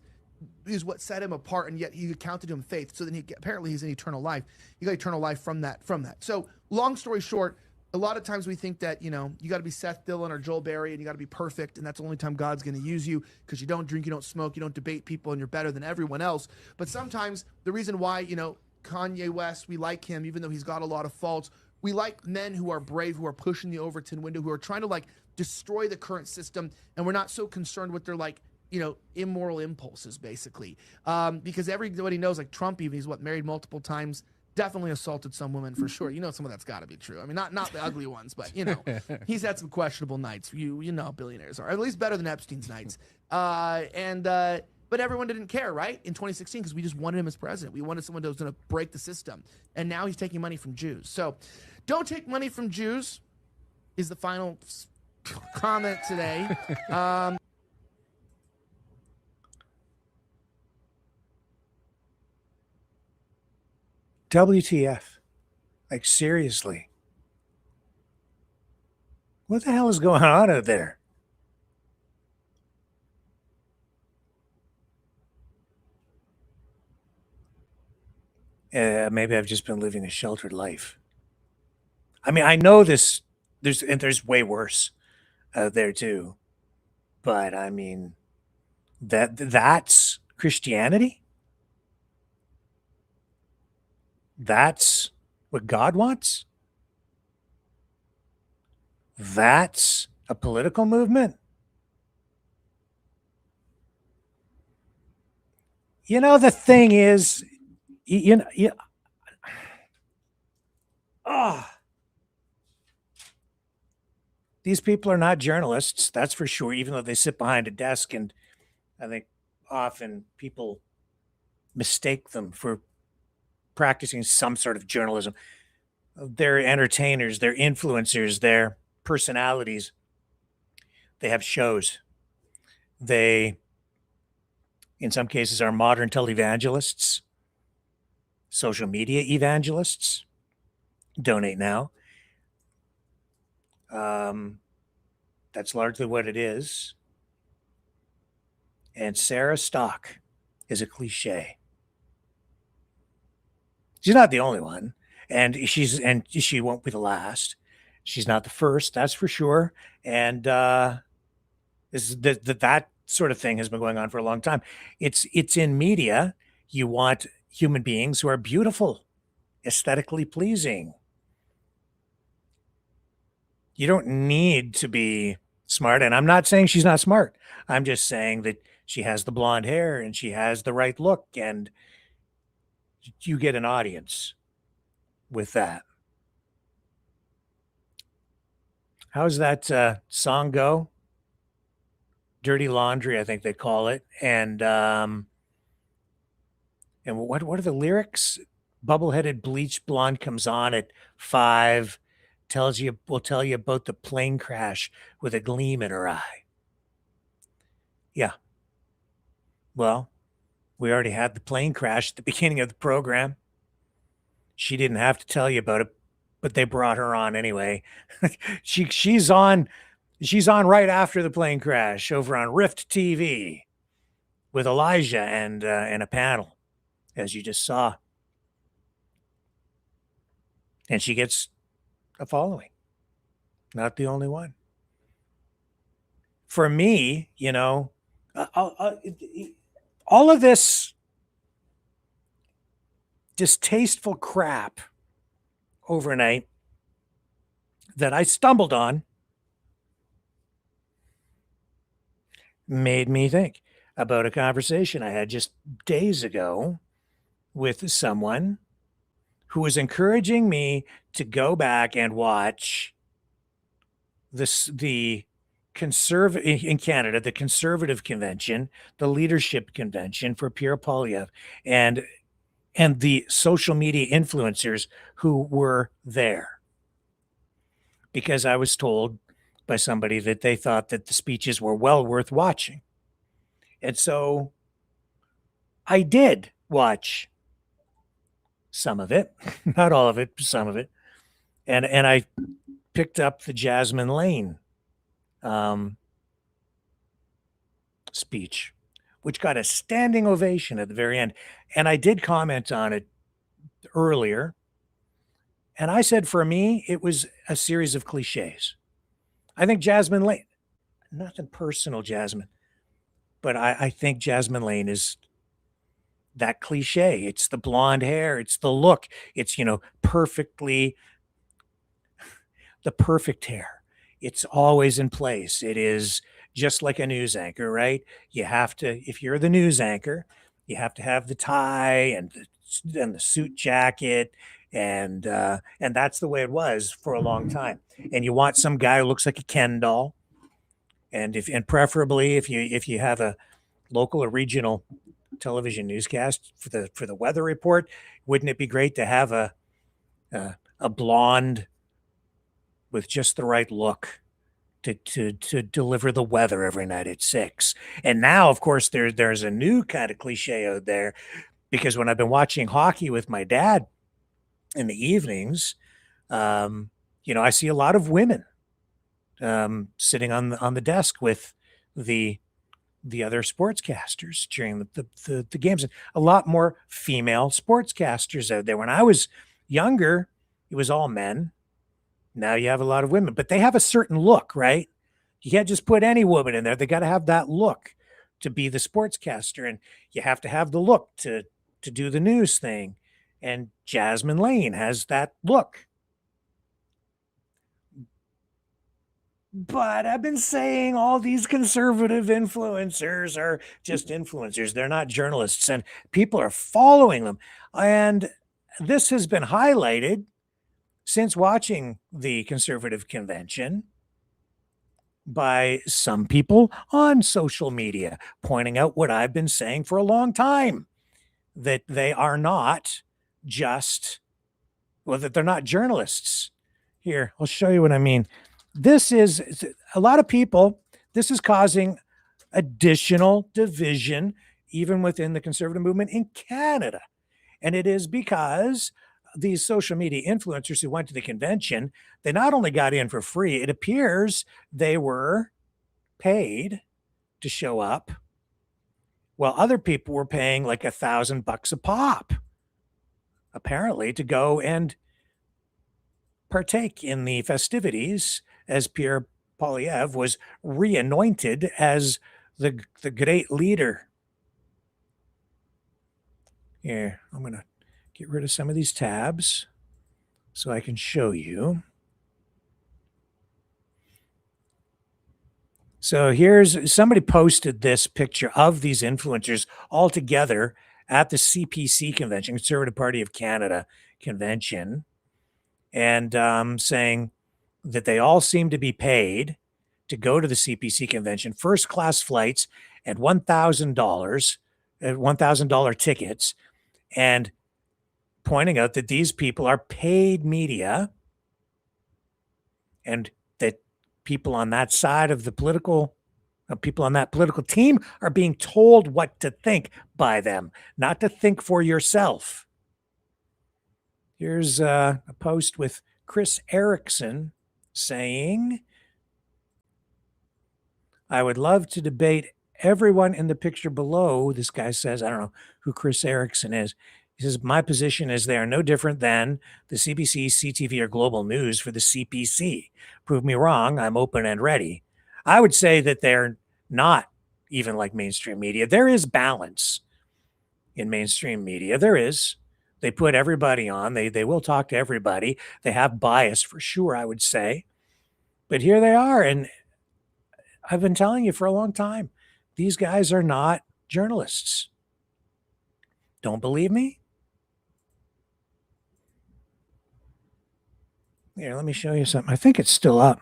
is what set him apart, and yet he accounted to him faith. So then apparently he's in eternal life. He got eternal life from that. So long story short, a lot of times we think that, you know, you got to be Seth Dillon or Joel Berry and you got to be perfect, and that's the only time God's going to use you because you don't drink, you don't smoke, you don't debate people, and you're better than everyone else. But sometimes the reason why, you know, Kanye West, we like him even though he's got a lot of faults. We like men who are brave, who are pushing the Overton window, who are trying to like destroy the current system, and we're not so concerned with their like, you know, immoral impulses basically. Because everybody knows, like Trump even, he's married multiple times. Definitely assaulted some women for sure. You know, some of that's got to be true. I mean, not the ugly ones, but you know, he's had some questionable nights. You know, billionaires are at least better than Epstein's nights. But everyone didn't care, right? In 2016, because we just wanted him as president. We wanted someone that was going to break the system, and now he's taking money from Jews. So, don't take money from Jews. Is the final comment today. WTF? Like, seriously. What the hell is going on out there? Maybe I've just been living a sheltered life. I mean, I know this, there's way worse out there too. But I mean, that's Christianity? That's what God wants? That's a political movement? the thing is, these people are not journalists, that's for sure, even though they sit behind a desk. And I think often people mistake them for practicing some sort of journalism. They're entertainers, they're influencers, they're personalities. They have shows. They, in some cases, are modern televangelists, social media evangelists. Donate now. That's largely what it is. And Sarah Stock is a cliche. She's not the only one, and she won't be the last. She's not the first, that's for sure. And that sort of thing has been going on for a long time. It's in media. You want human beings who are beautiful, aesthetically pleasing. You don't need to be smart. And I'm not saying she's not smart. I'm just saying that she has the blonde hair and she has the right look, and you get an audience with that. How's that song go? Dirty Laundry, I think they call it. And what are the lyrics? Bubble-headed bleached blonde comes on at 5, will tell you about the plane crash with a gleam in her eye. Yeah. Well, we already had the plane crash at the beginning of the program. She didn't have to tell you about it, but they brought her on anyway. She's on right after the plane crash over on Rift TV with Elijah and a panel, as you just saw. And she gets a following. Not the only one. For me, all of this distasteful crap overnight that I stumbled on made me think about a conversation I had just days ago with someone who was encouraging me to go back and watch the in Canada, the Conservative Convention, the Leadership Convention for Pierre Poilievre, and the social media influencers who were there. Because I was told by somebody that they thought that the speeches were well worth watching. And so I did watch some of it, not all of it, some of it. And I picked up the Jasmine Lane speech, which got a standing ovation at the very end. And I did comment on it earlier. And I said, for me, it was a series of cliches. I think Jasmine Lane, nothing personal, Jasmine, but I think Jasmine Lane is that cliche. It's the blonde hair. It's the look. It's, perfectly, the perfect hair. It's always in place. It is just like a news anchor, right? You have to, if you're the news anchor, you have to have the tie and the suit jacket. And that's the way it was for a long time. And you want some guy who looks like a Ken doll. And preferably if you have a local or regional television newscast for the weather report, wouldn't it be great to have a blonde with just the right look to deliver the weather every night at 6? And now, of course, there's a new kind of cliche out there, because when I've been watching hockey with my dad in the evenings, I see a lot of women sitting on the desk with the other sportscasters during the games, and a lot more female sportscasters out there. When I was younger, it was all men. Now you have a lot of women, but they have a certain look, right? You can't just put any woman in there. They got to have that look to be the sportscaster, and you have to have the look to do the news thing. And Jasmine Lane has that look. But I've been saying all these conservative influencers are just influencers. They're not journalists, and people are following them. And this has been highlighted since watching the conservative convention by some people on social media, pointing out what I've been saying for a long time, that they are not just, well, that they're not journalists. Here, I'll show you what I mean. This is a lot of people, this is causing additional division even within the conservative movement in Canada. And it is because these social media influencers who went to the convention, they not only got in for free, it appears they were paid to show up, while other people were paying like $1,000 a pop, apparently, to go and partake in the festivities as Pierre Poilievre was reanointed as the great leader. Here, I'm going to get rid of some of these tabs so I can show you. So here's, somebody posted this picture of these influencers all together at the CPC convention, Conservative Party of Canada convention, and saying that they all seem to be paid to go to the CPC convention, first class flights at $1,000, $1,000 tickets, and pointing out that these people are paid media and that people on that side of the political, people on that political team are being told what to think by them, not to think for yourself. Here's a post with Chris Erickson saying, I would love to debate everyone in the picture below. This guy says, I don't know who Chris Erickson is. He says, my position is they are no different than the CBC, CTV, or Global News for the CPC. Prove me wrong. I'm open and ready. I would say that they're not even like mainstream media. There is balance in mainstream media. There is. They put everybody on. They will talk to everybody. They have bias for sure, I would say. But here they are. And I've been telling you for a long time, these guys are not journalists. Don't believe me? Here, let me show you something. I think it's still up.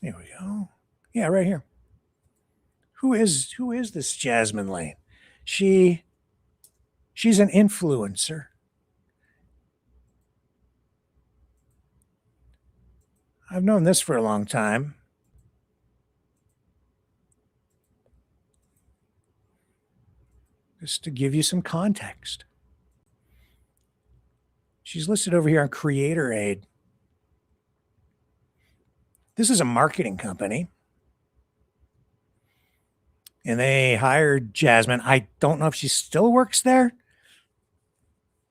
Here we go. Yeah, right here. Who is this Jasmine Lane? She's an influencer. I've known this for a long time. Just to give you some context. She's listed over here on Creator Aid. This is a marketing company. And they hired Jasmine. I don't know if she still works there. It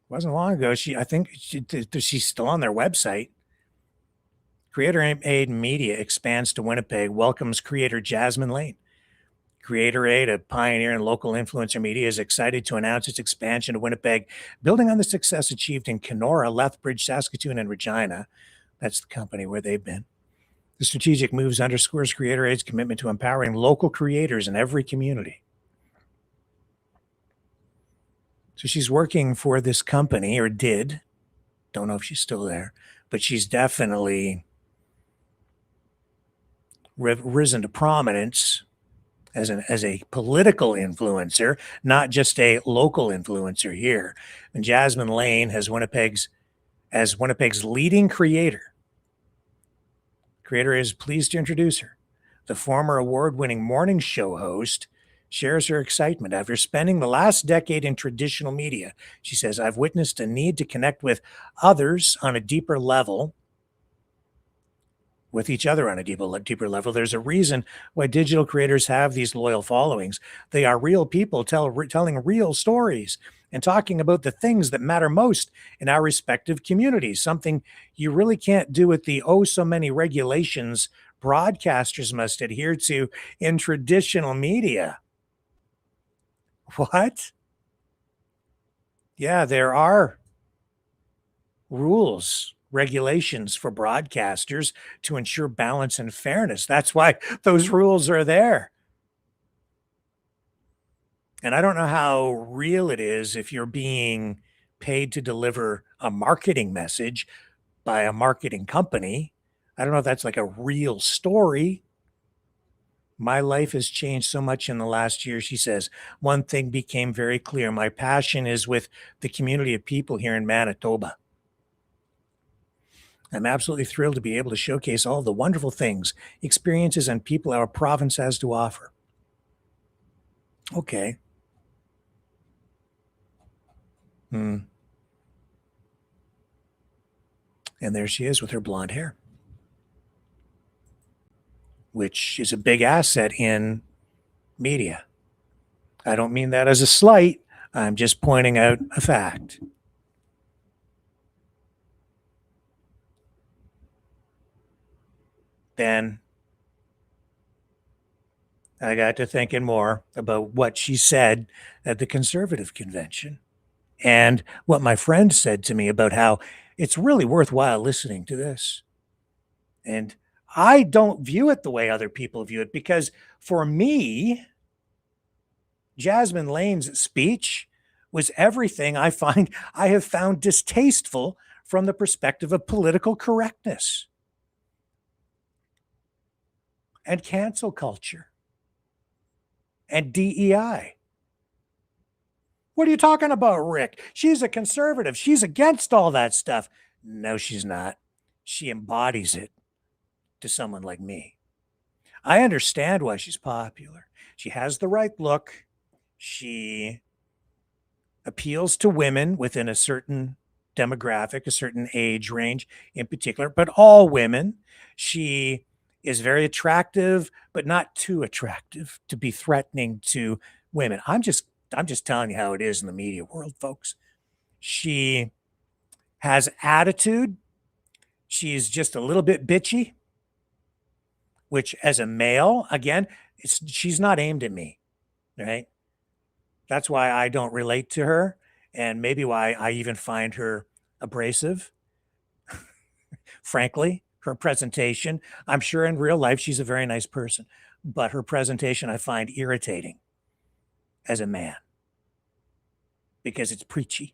wasn't long ago. I think she's still on their website. Creator Aid Media expands to Winnipeg, welcomes creator Jasmine Lane. Creator Aid, a pioneer in local influencer media, is excited to announce its expansion to Winnipeg, building on the success achieved in Kenora, Lethbridge, Saskatoon, and Regina. That's the company where they've been. The strategic moves underscores Creator Aid's commitment to empowering local creators in every community. So she's working for this company, or did. Don't know if she's still there, but she's definitely risen to prominence as a political influencer, not just a local influencer here. And Jasmine Lane has Winnipeg's leading creator. Creator is pleased to introduce her. The former award-winning morning show host shares her excitement after spending the last decade in traditional media. She says, I've witnessed a need to connect with others on a deeper level, with each other on a deeper level. There's a reason why digital creators have these loyal followings. They are real people telling real stories and talking about the things that matter most in our respective communities, something you really can't do with the so many regulations broadcasters must adhere to in traditional media. What? Yeah, there are rules, regulations for broadcasters to ensure balance and fairness. That's why those rules are there. And I don't know how real it is if you're being paid to deliver a marketing message by a marketing company. I don't know if that's like a real story. My life has changed so much in the last year, she says. One thing became very clear. My passion is with the community of people here in Manitoba. I'm absolutely thrilled to be able to showcase all the wonderful things, experiences, and people our province has to offer. Okay. And there she is with her blonde hair, which is a big asset in media. I don't mean that as a slight. I'm just pointing out a fact. Then I got to thinking more about what she said at the Conservative convention and what my friend said to me about how it's really worthwhile listening to this. And I don't view it the way other people view it, because for me, Jasmine Lane's speech was everything I have found distasteful from the perspective of political correctness and cancel culture and DEI. What are you talking about, Rick? She's a conservative. She's against all that stuff. No, she's not. She embodies it to someone like me. I understand why she's popular. She has the right look. She appeals to women within a certain demographic, a certain age range in particular, but all women. She is very attractive, but not too attractive to be threatening to women. I'm just telling you how it is in the media world, folks. She has attitude. She's just a little bit bitchy, which as a male, again, she's not aimed at me, right? That's why I don't relate to her, and maybe why I even find her abrasive. Frankly, her presentation, I'm sure in real life she's a very nice person, but her presentation I find irritating as a man because it's preachy.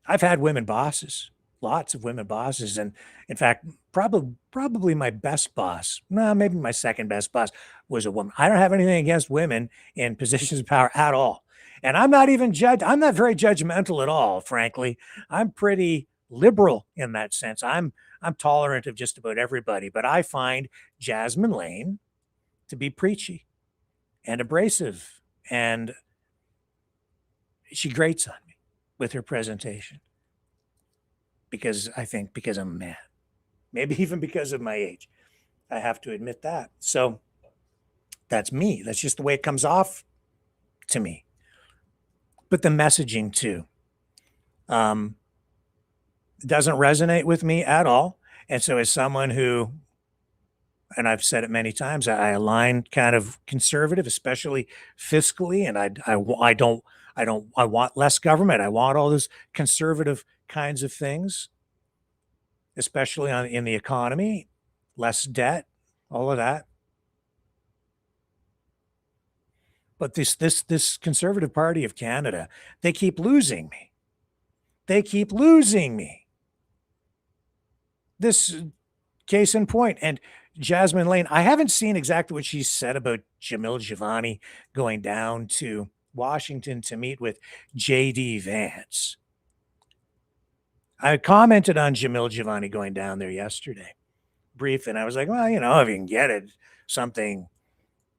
I've had women bosses, lots of women bosses, and in fact, probably my best boss, maybe my second best boss, was a woman. I don't have anything against women in positions of power at all. And I'm not very judgmental at all, frankly. I'm pretty liberal in that sense. I'm tolerant of just about everybody, but I find Jasmine Lane to be preachy and abrasive, and she grates on me with her presentation because I'm a man, maybe even because of my age. I have to admit that. So that's me. That's just the way it comes off to me. But the messaging too doesn't resonate with me at all. And so as someone who, and I've said it many times, I align kind of conservative, especially fiscally, and I want less government. I want all those conservative kinds of things, especially in the economy, less debt, all of that. But this Conservative Party of Canada, they keep losing me. This case in point. And Jasmine Lane, I haven't seen exactly what she said about Jamil Jivani going down to Washington to meet with J.D. Vance. I commented on Jamil Jivani going down there yesterday, brief, and I was like, well, if you can get it, something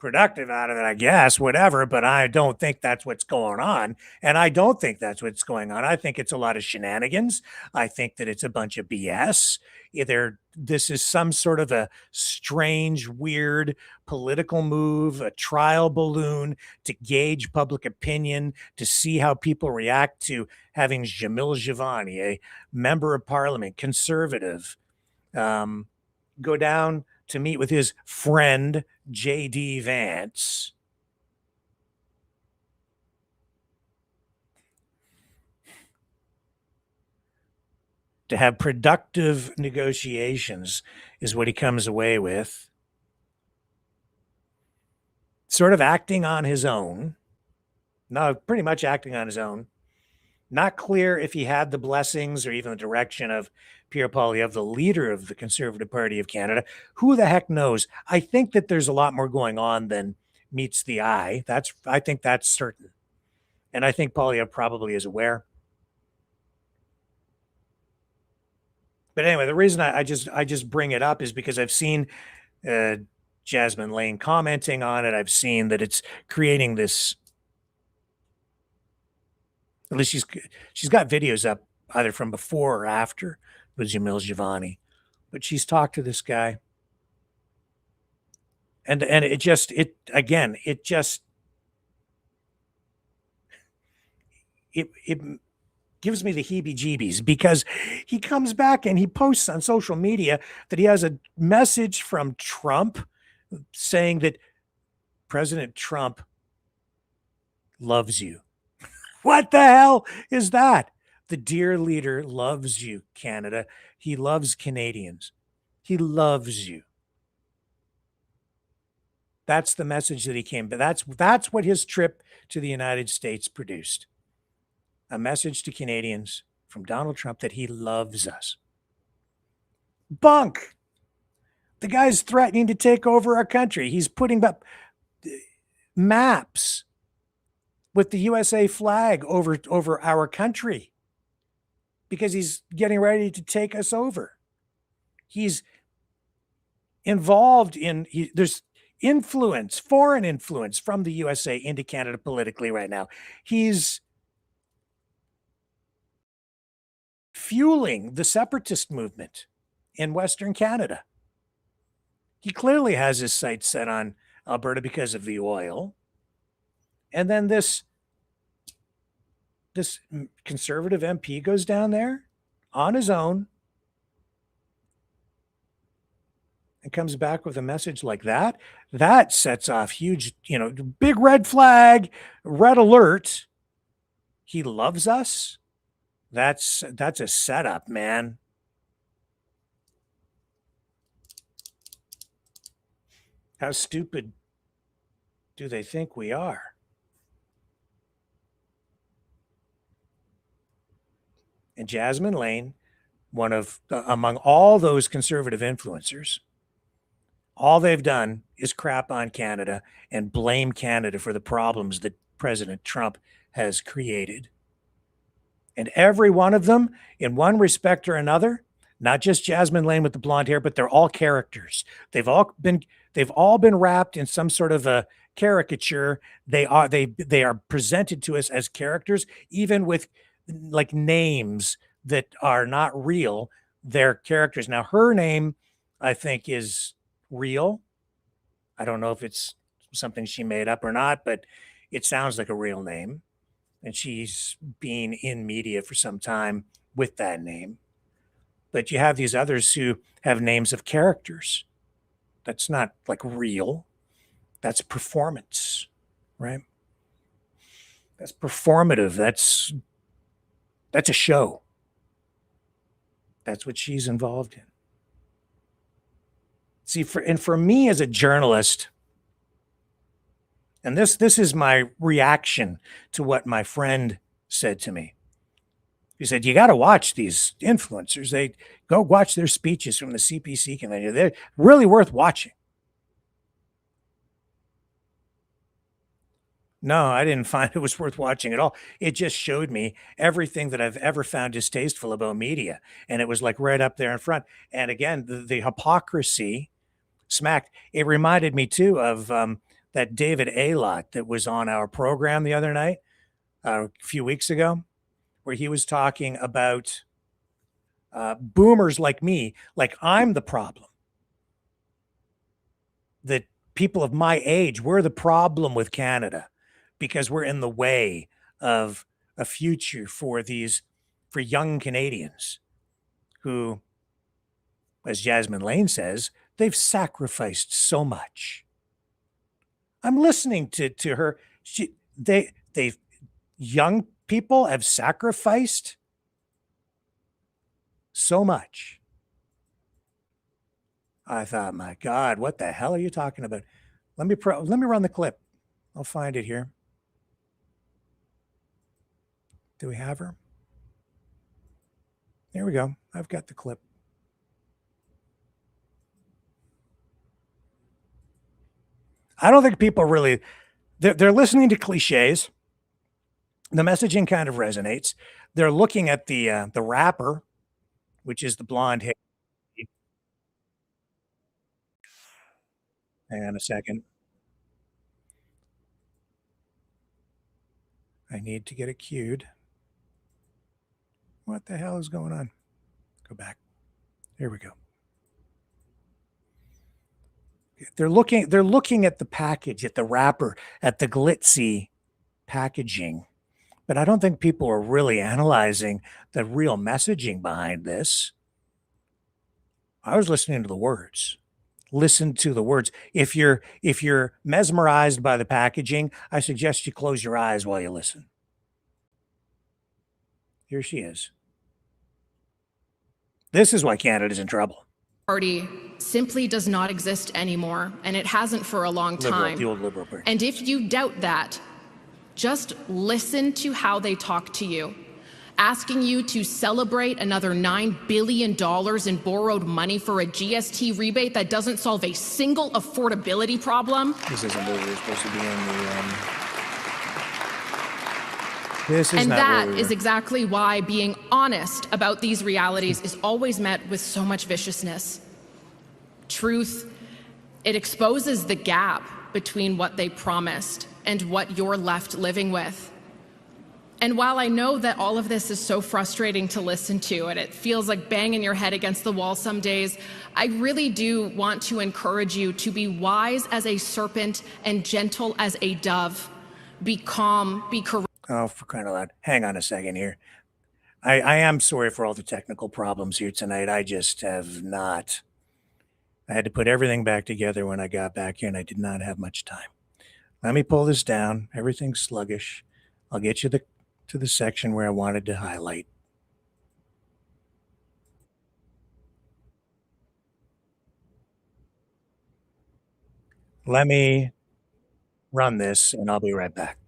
productive out of it, I guess, whatever, but I don't think that's what's going on. And I don't think that's what's going on. I think it's a lot of shenanigans. I think that it's a bunch of BS. Either this is some sort of a strange, weird political move, a trial balloon to gauge public opinion, to see how people react to having Jamil Jivani, a member of parliament, conservative, go down to meet with his friend, J.D. Vance. to have productive negotiations is what he comes away with. Sort of acting on his own. No, pretty much acting on his own. Not clear if he had the blessings or even the direction of Pierre Poilievre, the leader of the Conservative Party of Canada. Who the heck knows? I think that there's a lot more going on than meets the eye. I think that's certain. And I think Poilievre probably is aware. But anyway, the reason I just bring it up is because I've seen Jasmine Lane commenting on it. I've seen that it's creating this. At least she's got videos up either from before or after with Jamil Jivani, but she's talked to this guy, and it gives me the heebie-jeebies, because he comes back and he posts on social media that he has a message from Trump saying that President Trump loves you. What the hell is that? The dear leader loves you, Canada. He loves Canadians. He loves you. That's the message that he came. But that's what his trip to the United States produced. A message to Canadians from Donald Trump that he loves us. Bunk. The guy's threatening to take over our country. He's putting up maps with the USA flag over our country because he's getting ready to take us over. He's involved in, there's influence, foreign influence from the USA into Canada politically right now. He's fueling the separatist movement in Western Canada. He clearly has his sights set on Alberta because of the oil. And then this conservative MP goes down there on his own and comes back with a message like that. That sets off huge, big red flag, red alert. He loves us. That's a setup, man. How stupid do they think we are? And Jasmine Lane, one of among all those conservative influencers, all they've done is crap on Canada and blame Canada for the problems that President Trump has created. And every one of them, in one respect or another, not just Jasmine Lane with the blonde hair, but they're all characters. They've all been wrapped in some sort of a caricature. They are presented to us as characters, even with like names that are not real. They're characters. Now, her name, I think, is real. I don't know if it's something she made up or not, but it sounds like a real name. And she's been in media for some time with that name. But you have these others who have names of characters. That's not like real. That's performance, right? That's performative. That's a show. That's what she's involved in. See, for me as a journalist, and this is my reaction to what my friend said to me. He said, you got to watch these influencers. They go watch their speeches from the CPC convention. They're really worth watching. No, I didn't find it was worth watching at all. It just showed me everything that I've ever found distasteful about media. And it was like right up there in front. And again, the hypocrisy smacked. It reminded me too of that David Aylott that was on our program the other night, a few weeks ago, where he was talking about boomers like me, like I'm the problem. That people of my age, we're the problem with Canada because we're in the way of a future for young Canadians who, as Jasmine Lane says, they've sacrificed so much. I'm listening to her. Young people have sacrificed so much. I thought, my God, what the hell are you talking about? Let me run the clip. I'll find it here. Do we have her? There we go. I've got the clip. I don't think people really, they're listening to cliches. The messaging kind of resonates. They're looking at the rapper, which is the blonde hair. Hang on a second. I need to get it queued. What the hell is going on? Go back. Here we go. They're looking at the package, at the wrapper, at the glitzy packaging. But I don't think people are really analyzing the real messaging behind this. I was listening to the words. Listen to the words. If you're mesmerized by the packaging, I suggest you close your eyes while you listen. Here she is. This is why Canada's in trouble. Party simply does not exist anymore, and it hasn't for a long time. The old Liberal Party. And if you doubt that, just listen to how they talk to you, asking you to celebrate another $9 billion in borrowed money for a GST rebate that doesn't solve a single affordability problem. This isn't where we're supposed to be in the... This is and not that where we is were. exactly why being honest about these realities is always met with so much viciousness. Truth, it exposes the gap between what they promised and what you're left living with. And while I know that all of this is so frustrating to listen to and it feels like banging your head against the wall some days, I really do want to encourage you to be wise as a serpent and gentle as a dove. Be calm, be courageous. Oh, for crying out loud. Hang on a second here. I am sorry for all the technical problems here tonight. I just have not. I had to put everything back together when I got back here, and I did not have much time. Let me pull this down. Everything's sluggish. I'll get you to the section where I wanted to highlight. Let me run this, and I'll be right back.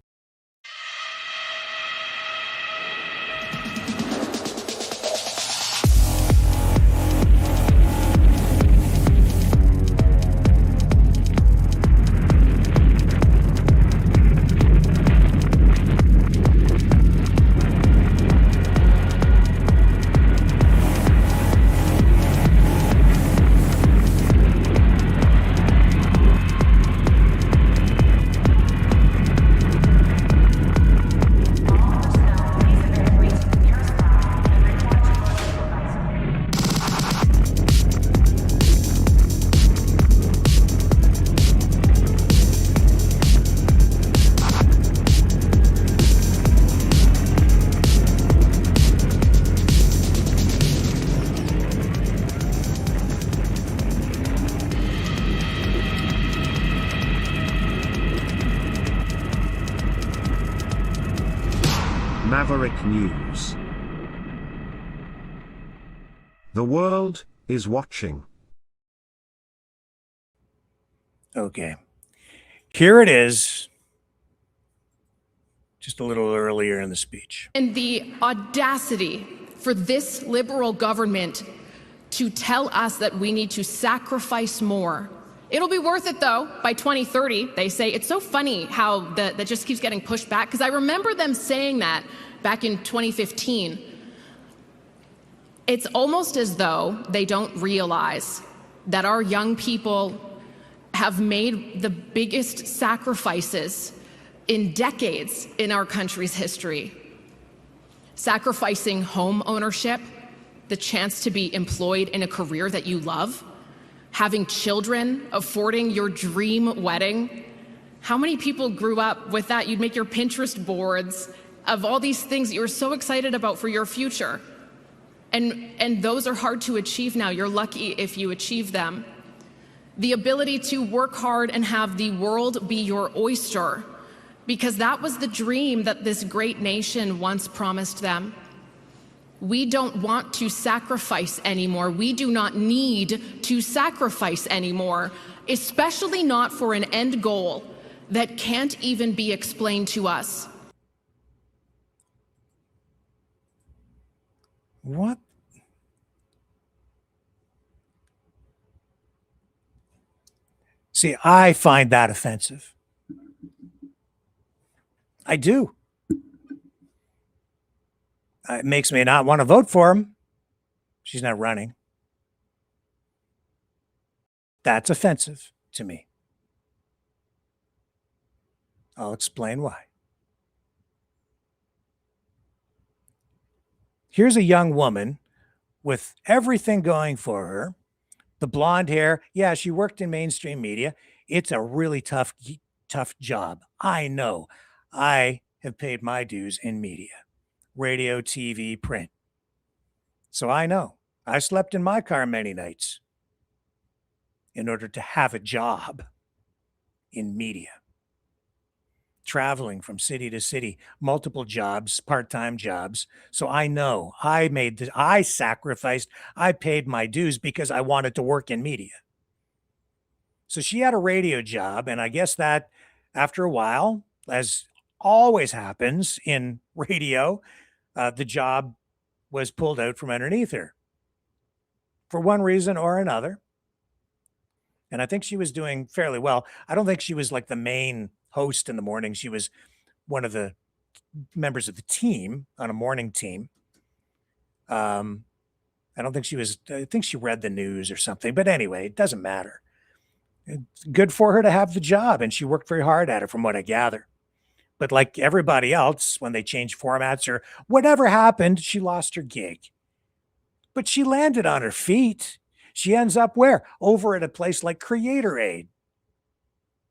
Maverick News. The world is watching. Okay. Here it is. Just a little earlier in the speech. And the audacity for this liberal government to tell us that we need to sacrifice more. It'll be worth it, though, by 2030, they say. It's so funny how that just keeps getting pushed back, because I remember them saying that back in 2015. It's almost as though they don't realize that our young people have made the biggest sacrifices in decades in our country's history. Sacrificing home ownership, the chance to be employed in a career that you love, having children, affording your dream wedding. How many people grew up with that? You'd make your Pinterest boards of all these things that you were so excited about for your future. And those are hard to achieve now. You're lucky if you achieve them. The ability to work hard and have the world be your oyster, because that was the dream that this great nation once promised them. We don't want to sacrifice anymore. We do not need to sacrifice anymore, especially not for an end goal that can't even be explained to us. What? See, I find that offensive. I do. It makes me not want to vote for him. She's not running. That's offensive to me. I'll explain why. Here's a young woman with everything going for her. The blonde hair. Yeah, she worked in mainstream media. It's a really tough job. I know. I have paid my dues in media, radio, TV, print. So I know. I slept in my car many nights in order to have a job in media. Traveling from city to city, multiple jobs, part-time jobs. So I know I sacrificed, I paid my dues because I wanted to work in media. So she had a radio job, and I guess that after a while, as always happens in radio, the job was pulled out from underneath her for one reason or another. And I think she was doing fairly well. I don't think she was like the main host in the morning. She was one of the members of the team on a morning team. I don't think I think she read the news or something. But anyway, it doesn't matter. It's good for her to have the job, and she worked very hard at it from what I gather. But like everybody else, when they changed formats or whatever happened, she lost her gig. But she landed on her feet. She ends up where? Over at a place like Creator Aid.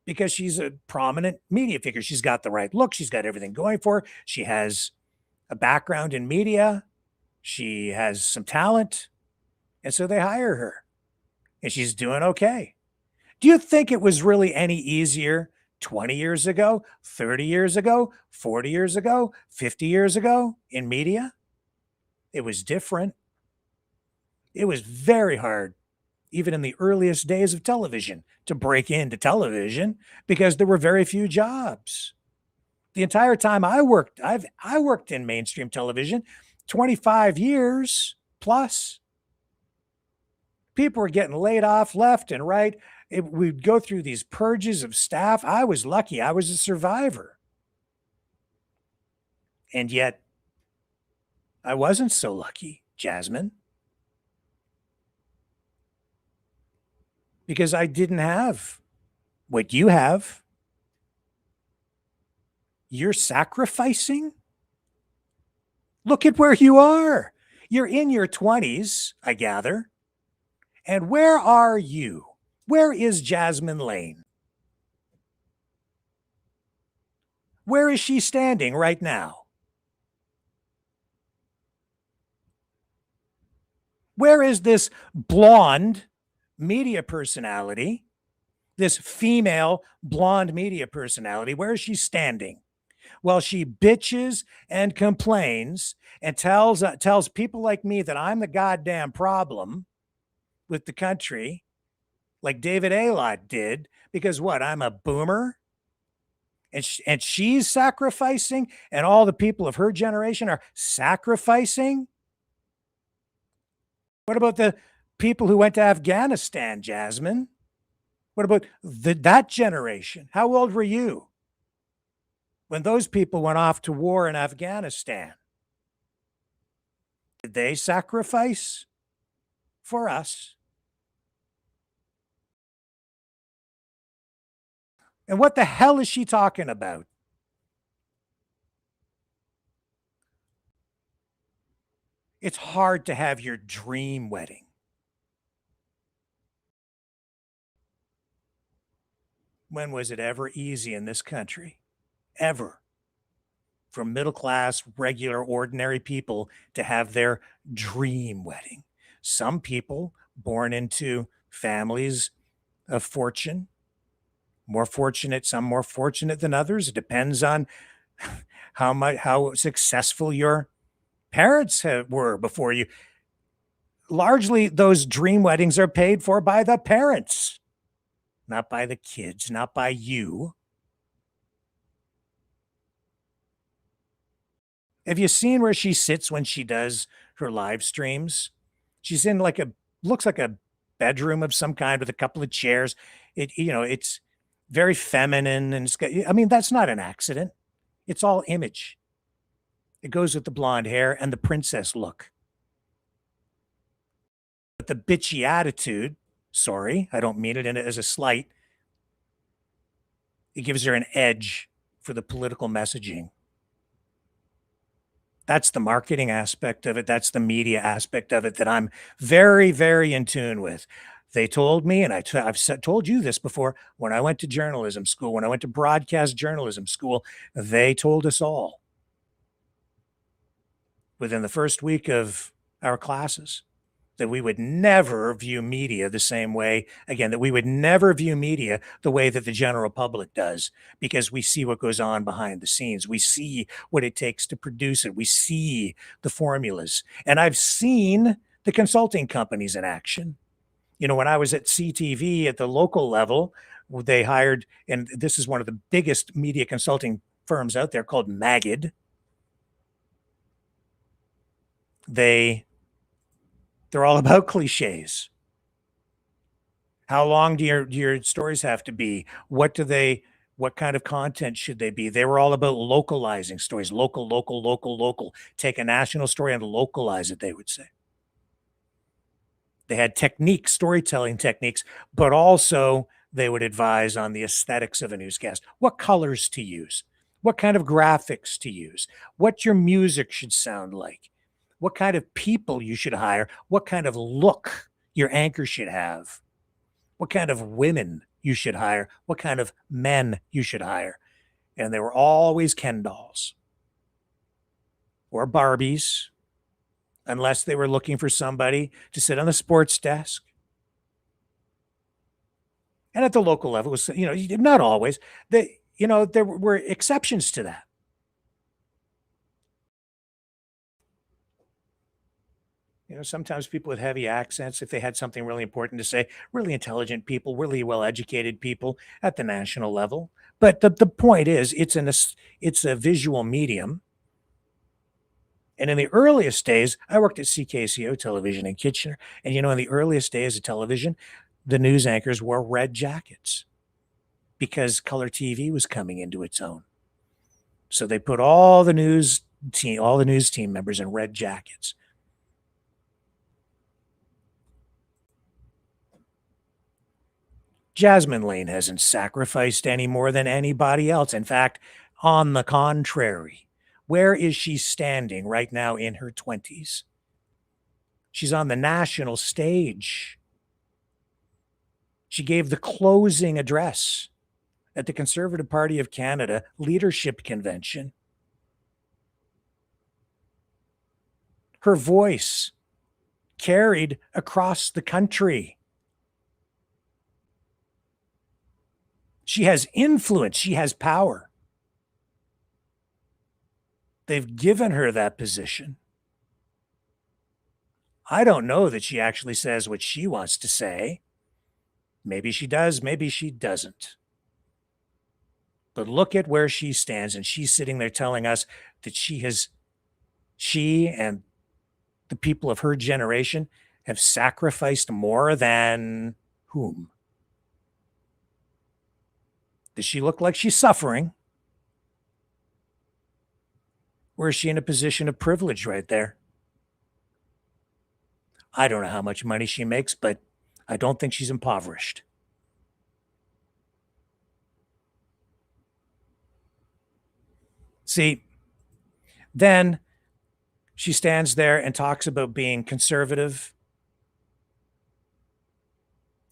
Because she's a prominent media figure. She's got the right look. She's got everything going for her. She has a background in media. She has some talent. And so they hire her. And she's doing okay. Do you think it was really any easier 20 years ago, 30 years ago, 40 years ago, 50 years ago in media? It was different. It was very hard, even in the earliest days of television, to break into television because there were very few jobs. The entire time I worked in mainstream television, 25 years plus. People were getting laid off left and right. We'd go through these purges of staff. I was lucky. I was a survivor. And yet, I wasn't so lucky, Jasmine. Because I didn't have what you have. You're sacrificing? Look at where you are. You're in your 20s, I gather. And where are you? Where is Jasmine Lane? Where is she standing right now? Where is this blonde media personality, this female blonde media personality? Where is she standing? Well, she bitches and complains and tells people like me that I'm the goddamn problem with the country, like David Aylott did, because what? I'm a boomer, and she's sacrificing, and all the people of her generation are sacrificing. What about the people who went to Afghanistan, Jasmine? What about that generation? How old were you when those people went off to war in Afghanistan? Did they sacrifice for us? And what the hell is she talking about? It's hard to have your dream wedding. When was it ever easy in this country? Ever. For middle class, regular, ordinary people to have their dream wedding. Some people born into families of fortune, more fortunate, some more fortunate than others. It depends on how successful your Parents were before you. Largely, those dream weddings are paid for by the parents, not by the kids, not by you. Have you seen where she sits when she does her live streams? She's in like looks like a bedroom of some kind with a couple of chairs. It's very feminine and I mean, that's not an accident. It's all image. It goes with the blonde hair and the princess look. But the bitchy attitude, sorry, I don't mean it as a slight. It gives her an edge for the political messaging. That's the marketing aspect of it. That's the media aspect of it that I'm very, very in tune with. They told me, and I've told you this before, when I went to journalism school, when I went to broadcast journalism school, they told us all within the first week of our classes that we would never view media the same way again, that we would never view media the way that the general public does, because we see what goes on behind the scenes. We see what it takes to produce it. We see the formulas. And I've seen the consulting companies in action. When I was at CTV at the local level, they hired, and this is one of the biggest media consulting firms out there called Magid. They're all about cliches. How long do your stories have to be? What kind of content should they be? They were all about localizing stories. Local. Take a national story and localize it, they would say. They had storytelling techniques, but also they would advise on the aesthetics of a newscast. What colors to use? What kind of graphics to use? What your music should sound like? What kind of people you should hire, what kind of look your anchor should have, what kind of women you should hire, what kind of men you should hire. And they were always Ken dolls or Barbies, unless they were looking for somebody to sit on the sports desk. And at the local level, it was, not always. There were exceptions to that. Sometimes people with heavy accents, if they had something really important to say, really intelligent people, really well-educated people at the national level. But the point is, it's a visual medium. And in the earliest days, I worked at CKCO Television in Kitchener. And, in the earliest days of television, the news anchors wore red jackets because color TV was coming into its own. So they put all the news team members in red jackets. Jasmine Lane hasn't sacrificed any more than anybody else. In fact, on the contrary, where is she standing right now in her 20s? She's on the national stage. She gave the closing address at the Conservative Party of Canada Leadership Convention. Her voice carried across the country. She has influence. She has power. They've given her that position. I don't know that she actually says what she wants to say. Maybe she does, maybe she doesn't. But look at where she stands, and she's sitting there telling us that she and the people of her generation have sacrificed more than whom? Does she look like she's suffering? Or is she in a position of privilege right there? I don't know how much money she makes, but I don't think she's impoverished. See, then she stands there and talks about being conservative.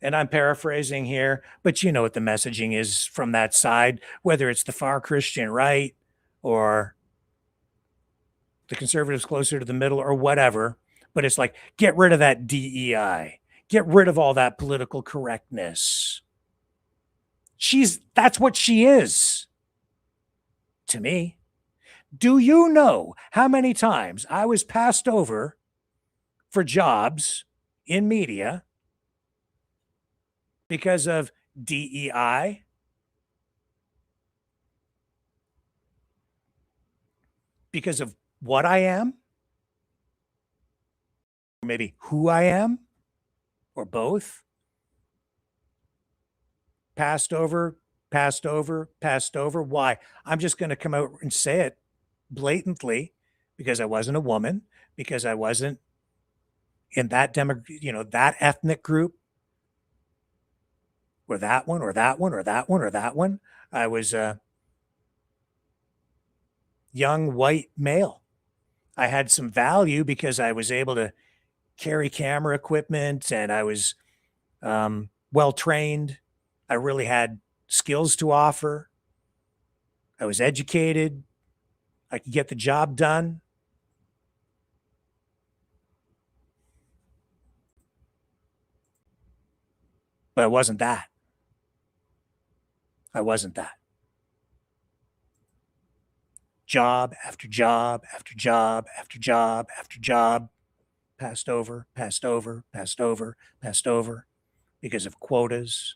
And I'm paraphrasing here, but you know what the messaging is from that side, whether it's the far Christian right or the conservatives closer to the middle or whatever. But it's like, get rid of that DEI. Get rid of all that political correctness. That's what she is to me. Do you know how many times I was passed over for jobs in media because of DEI? Because of what I am? Or maybe who I am? Or both? Passed over, passed over, passed over. Why? I'm just going to come out and say it blatantly because I wasn't a woman, because I wasn't in that that ethnic group, or that one, or that one, or that one, or that one. I was a young white male. I had some value because I was able to carry camera equipment and I was well trained. I really had skills to offer. I was educated. I could get the job done. But I wasn't that. I wasn't that. Job after job after job after job after job, passed over, passed over, passed over, passed over because of quotas.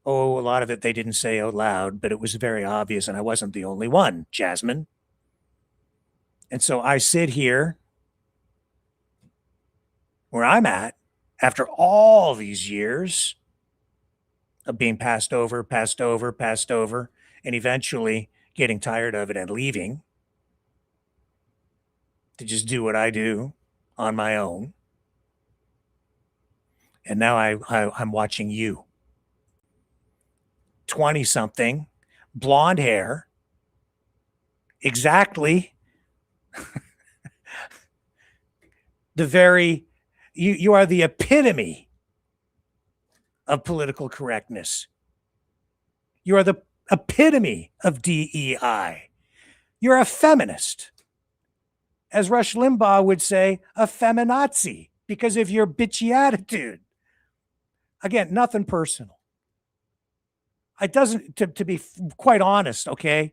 Oh, a lot of it they didn't say out loud, but it was very obvious, and I wasn't the only one, Jasmine. And so I sit here where I'm at after all these years of being passed over, passed over, passed over, and eventually getting tired of it and leaving to just do what I do on my own. And now I'm watching you. 20-something, blonde hair, exactly you are the epitome of political correctness. You are the epitome of DEI. You're a feminist. As Rush Limbaugh would say, a feminazi, because of your bitchy attitude. Again, nothing personal. It doesn't, to be quite honest, okay,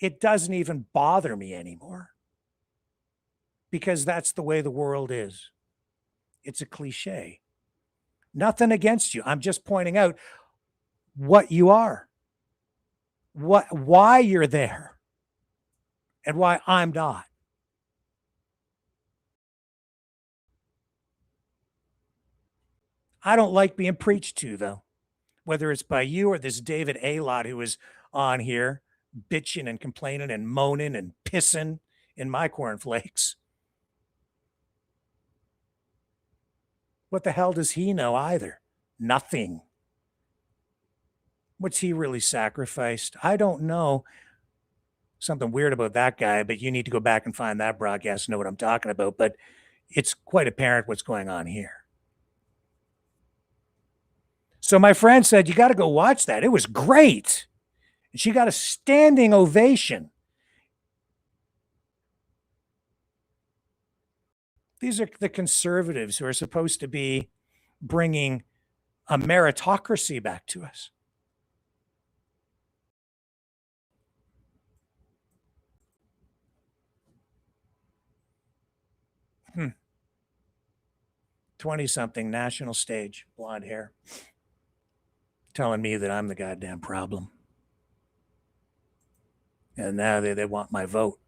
it doesn't even bother me anymore because that's the way the world is. It's a cliche. Nothing against you. I'm just pointing out what you are, why you're there, and why I'm not. I don't like being preached to, though, whether it's by you or this David A-Lot who is on here bitching and complaining and moaning and pissing in my cornflakes. What the hell does he know either? Nothing. What's he really sacrificed? I don't know. Something weird about that guy, but you need to go back and find that broadcast to know what I'm talking about. But it's quite apparent what's going on here. So my friend said, you got to go watch that. It was great. And she got a standing ovation. These are the conservatives who are supposed to be bringing a meritocracy back to us. 20-something, national stage, blonde hair, telling me that I'm the goddamn problem. And now they want my vote.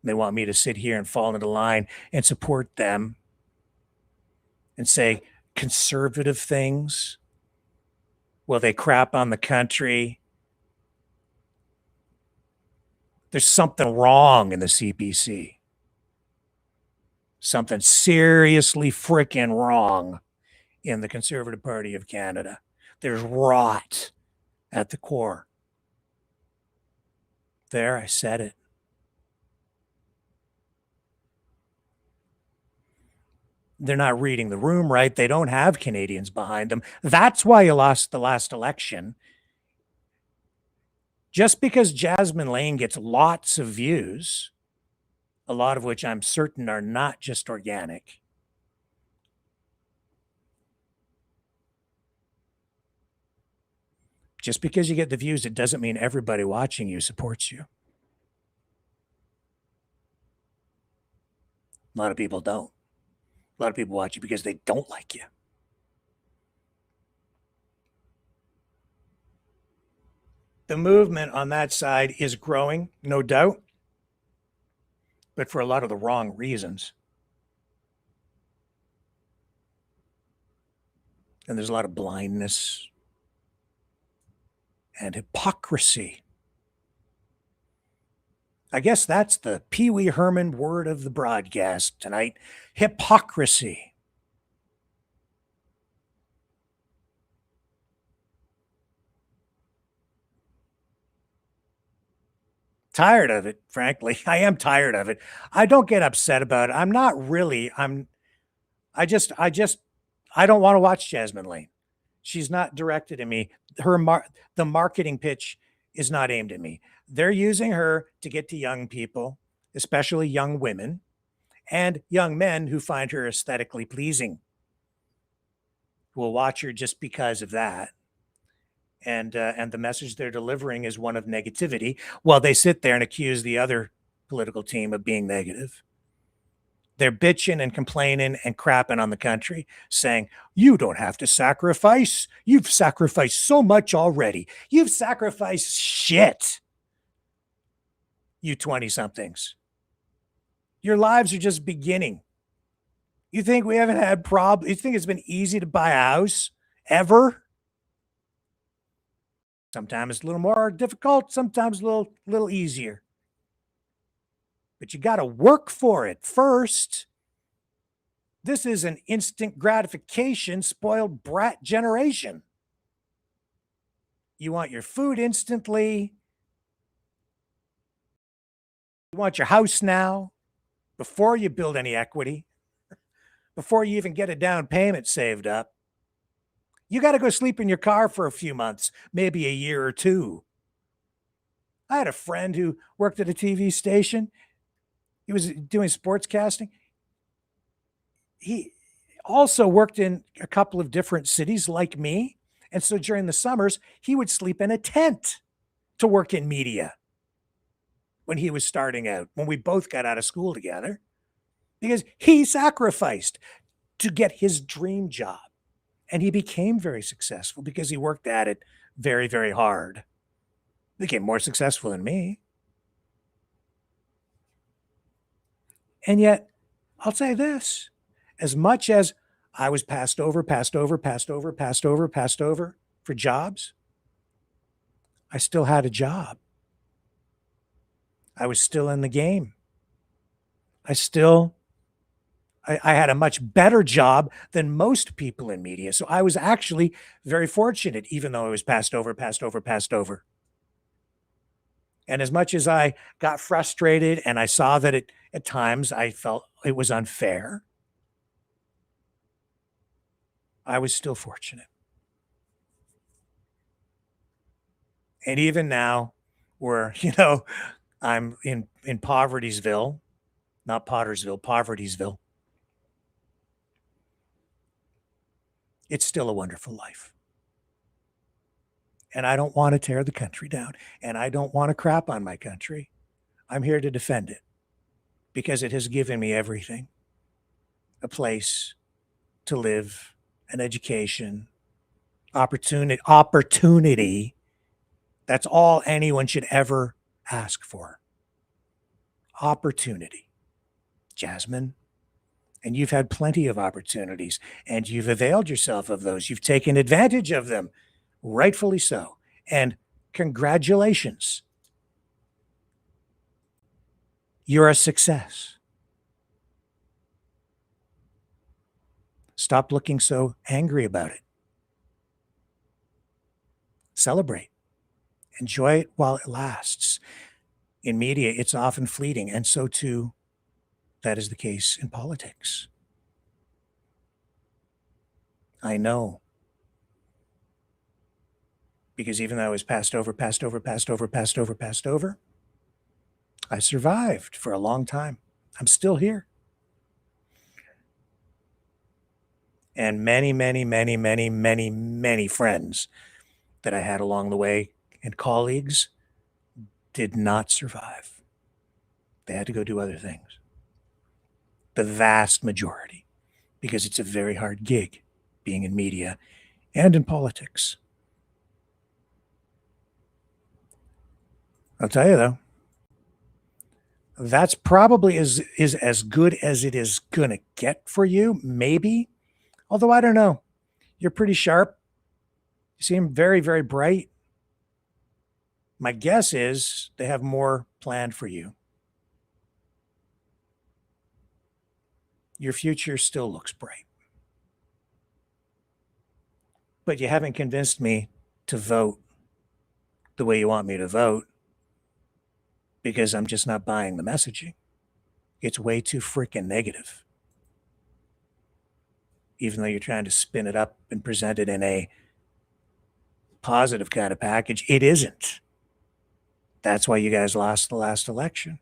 They want me to sit here and fall into line and support them and say conservative things. Well, they crap on the country. There's something wrong in the CPC. Something seriously freaking wrong in the Conservative Party of Canada. There's rot at the core. There, I said it. They're not reading the room right. They don't have Canadians behind them. That's why you lost the last election. Just because Jasmine Lane gets lots of views, a lot of which I'm certain are not just organic, just because you get the views, it doesn't mean everybody watching you supports you. A lot of people don't. A lot of people watch you because they don't like you. The movement on that side is growing, no doubt, but for a lot of the wrong reasons. And there's a lot of blindness and hypocrisy. I guess that's the Pee Wee Herman word of the broadcast tonight. Hypocrisy. Tired of it, frankly. I am tired of it. I don't get upset about it. I'm not really. I don't want to watch Jasmine Lane. She's not directed at me. The marketing pitch is not aimed at me. They're using her to get to young people, especially young women and young men who find her aesthetically pleasing. Will watch her just because of that. And the message they're delivering is one of negativity while they sit there and accuse the other political team of being negative. They're bitching and complaining and crapping on the country, saying, you don't have to sacrifice. You've sacrificed so much already. You've sacrificed shit, you 20-somethings. Your lives are just beginning. You think we haven't had problems? You think it's been easy to buy a house ever? Sometimes it's a little more difficult, sometimes a little easier. But you got to work for it first. This is an instant gratification, spoiled brat generation. You want your food instantly. You want your house now before you build any equity, before you even get a down payment saved up. You got to go sleep in your car for a few months, maybe a year or two. I had a friend who worked at a TV station. He was doing sportscasting. He also worked in a couple of different cities like me. And so during the summers, he would sleep in a tent to work in media when he was starting out, when we both got out of school together, because he sacrificed to get his dream job. And he became very successful because he worked at it very, very hard. He became more successful than me. And yet, I'll say this, as much as I was passed over for jobs, I still had a job. I was still in the game. I had a much better job than most people in media. So I was actually very fortunate, even though I was passed over. And as much as I got frustrated and I saw that at times I felt it was unfair, I was still fortunate. And even now, where, I'm in Poverty'sville, not Pottersville, Poverty'sville, it's still a wonderful life. And I don't want to tear the country down. And I don't want to crap on my country. I'm here to defend it because it has given me everything. A place to live, an education, opportunity. That's all anyone should ever ask for. Opportunity. Jasmine, and you've had plenty of opportunities, and you've availed yourself of those. You've taken advantage of them, rightfully so. And congratulations. You're a success. Stop looking so angry about it. Celebrate. Enjoy it while it lasts. In media, it's often fleeting, and so too, that is the case in politics. I know. Because even though I was passed over, I survived for a long time. I'm still here. And many friends that I had along the way and colleagues did not survive. They had to go do other things. the vast majority, because it's a very hard gig being in media and in politics. I'll tell you though, that's probably is as good as it is gonna get for you, maybe. Although I don't know. You're pretty sharp. You seem very, very bright. My guess is they have more planned for you. Your future still looks bright. But you haven't convinced me to vote the way you want me to vote, because I'm just not buying the messaging. It's way too freaking negative. Even though you're trying to spin it up and present it in a positive kind of package, it isn't. That's why you guys lost the last election.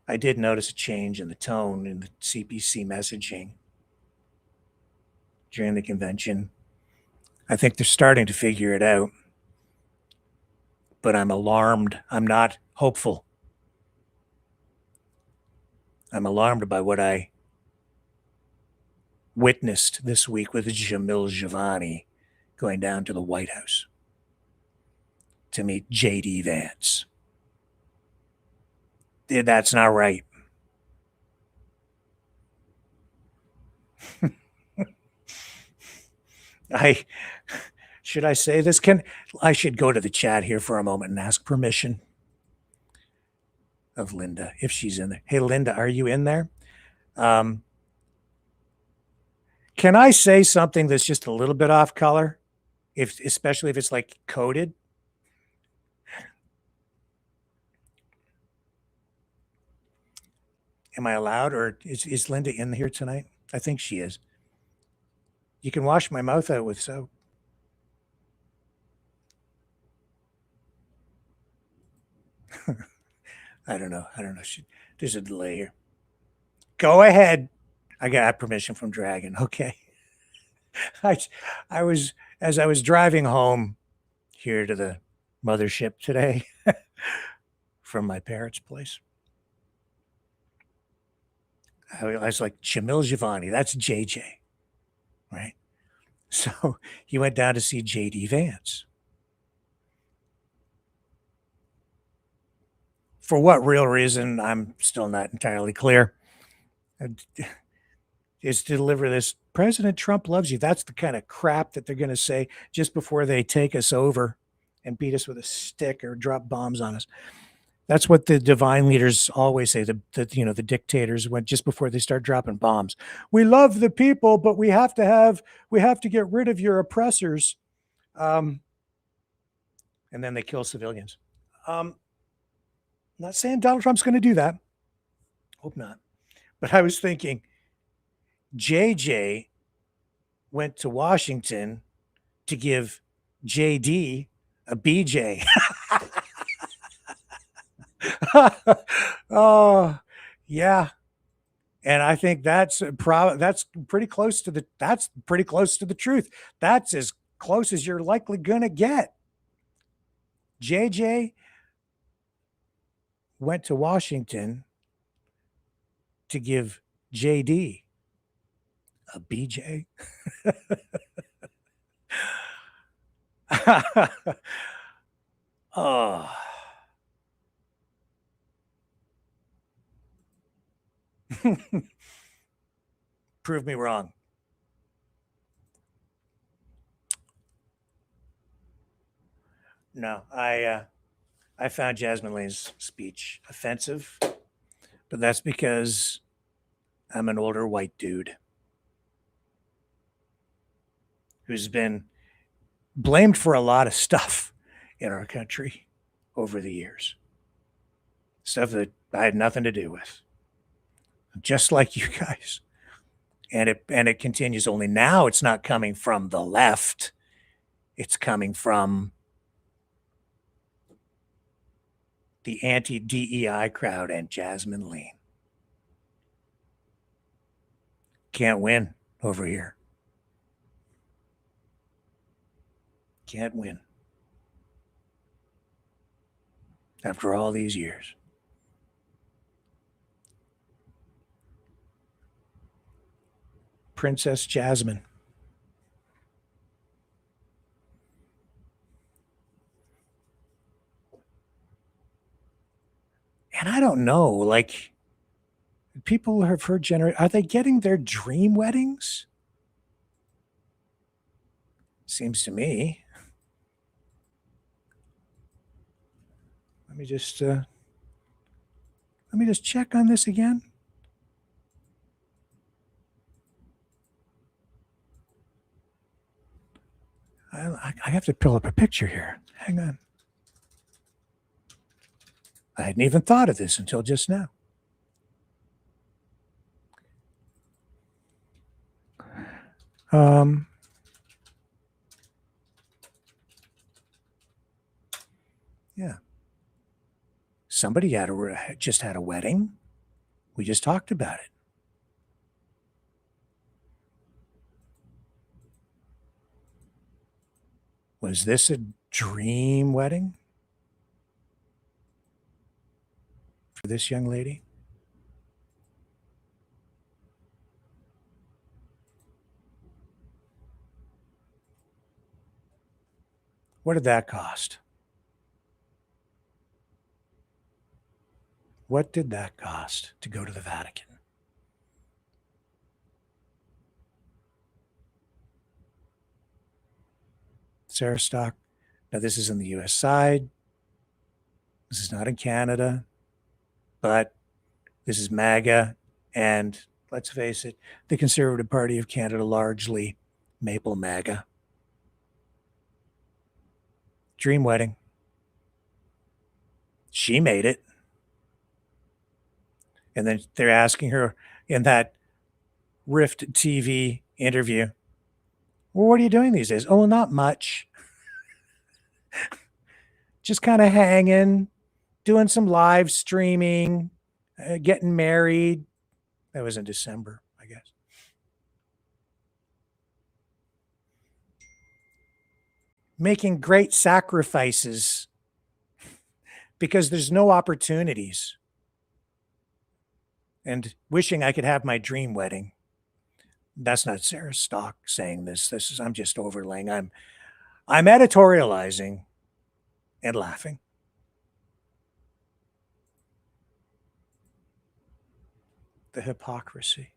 I did notice a change in the tone in the CPC messaging during the convention. I think they're starting to figure it out, but I'm alarmed. I'm not hopeful. I'm alarmed by what I witnessed this week with Jamil Javani going down to the White House to meet J.D. Vance. That's not right. Should I say this? I should go to the chat here for a moment and ask permission of Linda, if she's in there. Hey, Linda, are you in there? Can I say something that's just a little bit off color? Especially if it's like coded? Am I allowed, or is Linda in here tonight? I think she is. You can wash my mouth out with soap. I don't know. There's a delay here. Go ahead. I got permission from Dragon. Okay. I was, as I was driving home here to the mothership today from my parents' place, I was like, Jamil Javani, that's JJ, right? So he went down to see JD Vance. For what real reason, I'm still not entirely clear. Is to deliver this, President Trump loves you. That's the kind of crap that they're going to say just before they take us over and beat us with a stick or drop bombs on us. That's what the divine leaders always say. The dictators, when just before they start dropping bombs, we love the people, but we have to get rid of your oppressors. And then they kill civilians. Not saying Donald Trump's going to do that. Hope not. But I was thinking, JJ went to Washington to give JD a BJ. Oh, yeah. And I think that's pretty close to the truth. That's as close as you're likely going to get. JJ went to Washington to give JD a BJ. Oh. Prove me wrong. No, I found Jasmine Lane's speech offensive, but that's because I'm an older white dude who's been blamed for a lot of stuff in our country over the years. Stuff that I had nothing to do with. Just like you guys. And it continues, only now it's not coming from the left. It's coming from the anti-DEI crowd and Jasmine Lane. Can't win over here. Can't win. After all these years. Princess Jasmine. And I don't know, like, people have heard are they getting their dream weddings? Seems to me. Let me just check on this again. I have to pull up a picture here. Hang on. I hadn't even thought of this until just now. Yeah. Somebody just had a wedding. We just talked about it. Was this a dream wedding for this young lady? What did that cost? What did that cost to go to the Vatican? Sarah Stock. Now, this is in the US side. This is not in Canada, but this is MAGA. And let's face it, the Conservative Party of Canada, largely Maple MAGA. Dream wedding. She made it. And then they're asking her in that Rift TV interview, well, what are you doing these days? Oh, not much. Just kind of hanging, doing some live streaming, getting married. That was in December, I guess. Making great sacrifices because there's no opportunities. And wishing I could have my dream wedding. That's not Sarah Stock saying this. I'm just overlaying. I'm editorializing and laughing. The hypocrisy.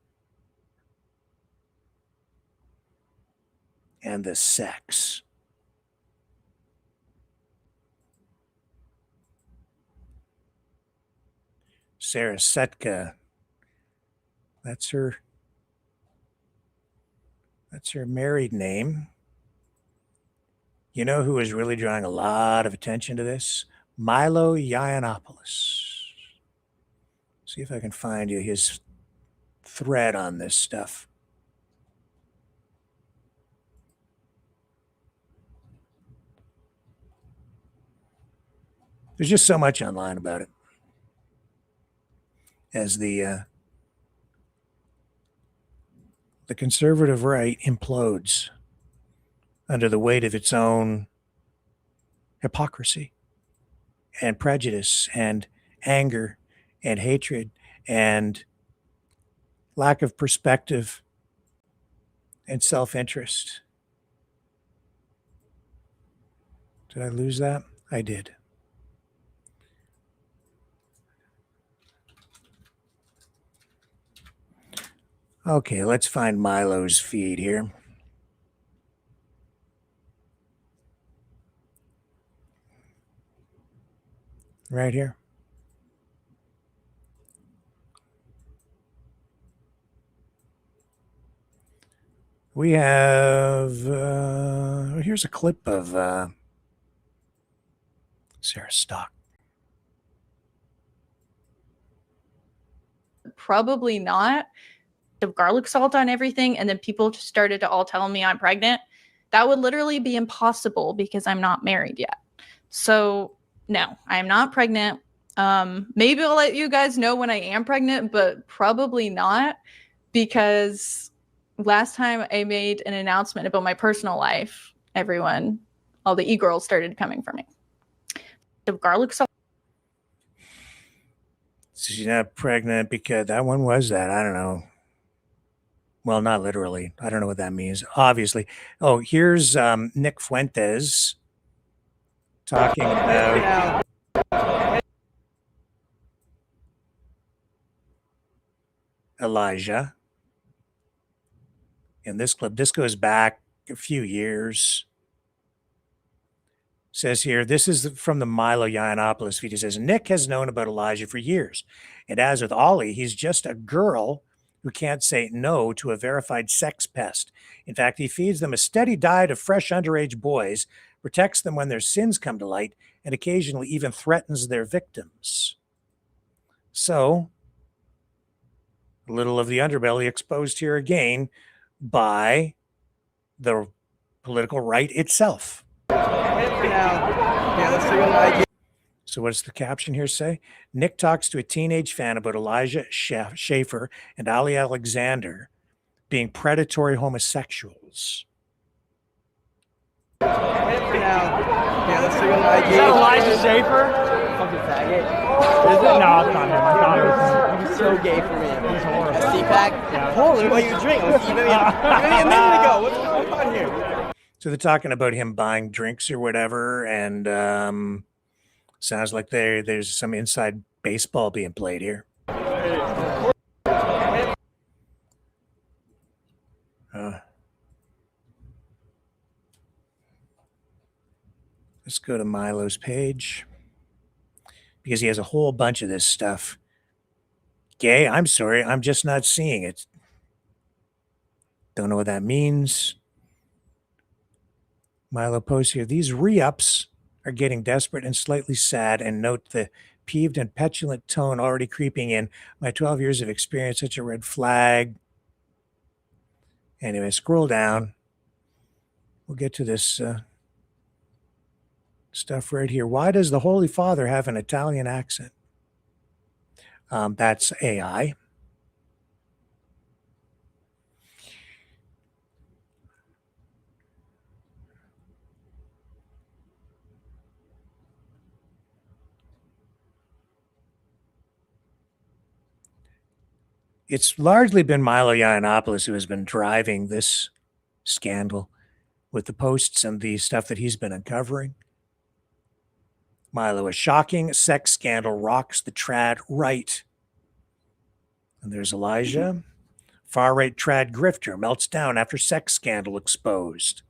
And the sex. Sarah Setka. That's her married name. You know who is really drawing a lot of attention to this? Milo Yiannopoulos. See if I can find you his thread on this stuff. There's just so much online about it. As the conservative right implodes under the weight of its own hypocrisy and prejudice and anger and hatred and lack of perspective and self-interest. Did I lose that? I did. Okay, let's find Milo's feed here. Right here. We have, here's a clip of Sarah Stock. Probably not. The garlic salt on everything, and then people just started to all tell me I'm pregnant. That would literally be impossible because I'm not married yet. So no, I'm not pregnant. Maybe I'll let you guys know when I am pregnant, but probably not, because last time I made an announcement about my personal life, all the e-girls started coming for me. The garlic salt. So she's not pregnant because that one was that. I don't know. Well, not literally. I don't know what that means. Obviously. Oh, here's Nick Fuentes talking about Elijah. In this clip, this goes back a few years. Says here, this is from the Milo Yiannopoulos feed. He says, Nick has known about Elijah for years. And as with Ollie, he's just a girl who can't say no to a verified sex pest. In fact, he feeds them a steady diet of fresh underage boys, protects them when their sins come to light, and occasionally even threatens their victims. So, a little of the underbelly exposed here again by the political right itself. So what does the caption here say? Nick talks to a teenage fan about Elijah Schaffer and Ali Alexander being predatory homosexuals. Is that Elijah Schaffer? Fucking faggot. Is it? No, it's not him. I thought it was him. He was so gay for me. It was horrible. A CPAC? Yeah. Holy, what you drink? Maybe a minute ago. What's going on here? So they're talking about him buying drinks or whatever, and sounds like there's some inside baseball being played here. Let's go to Milo's page because he has a whole bunch of this stuff. Gay, I'm sorry, I'm just not seeing it. Don't know what that means. Milo posts here, these re-ups are getting desperate and slightly sad, and note the peeved and petulant tone already creeping in. My 12 years of experience, such a red flag. Anyway, scroll down. We'll get to this stuff right here. Why does the Holy Father have an Italian accent? That's AI. It's largely been Milo Yiannopoulos who has been driving this scandal with the posts and the stuff that he's been uncovering. Milo, a shocking sex scandal rocks the trad right. And there's Elijah. Far-right trad grifter melts down after sex scandal exposed.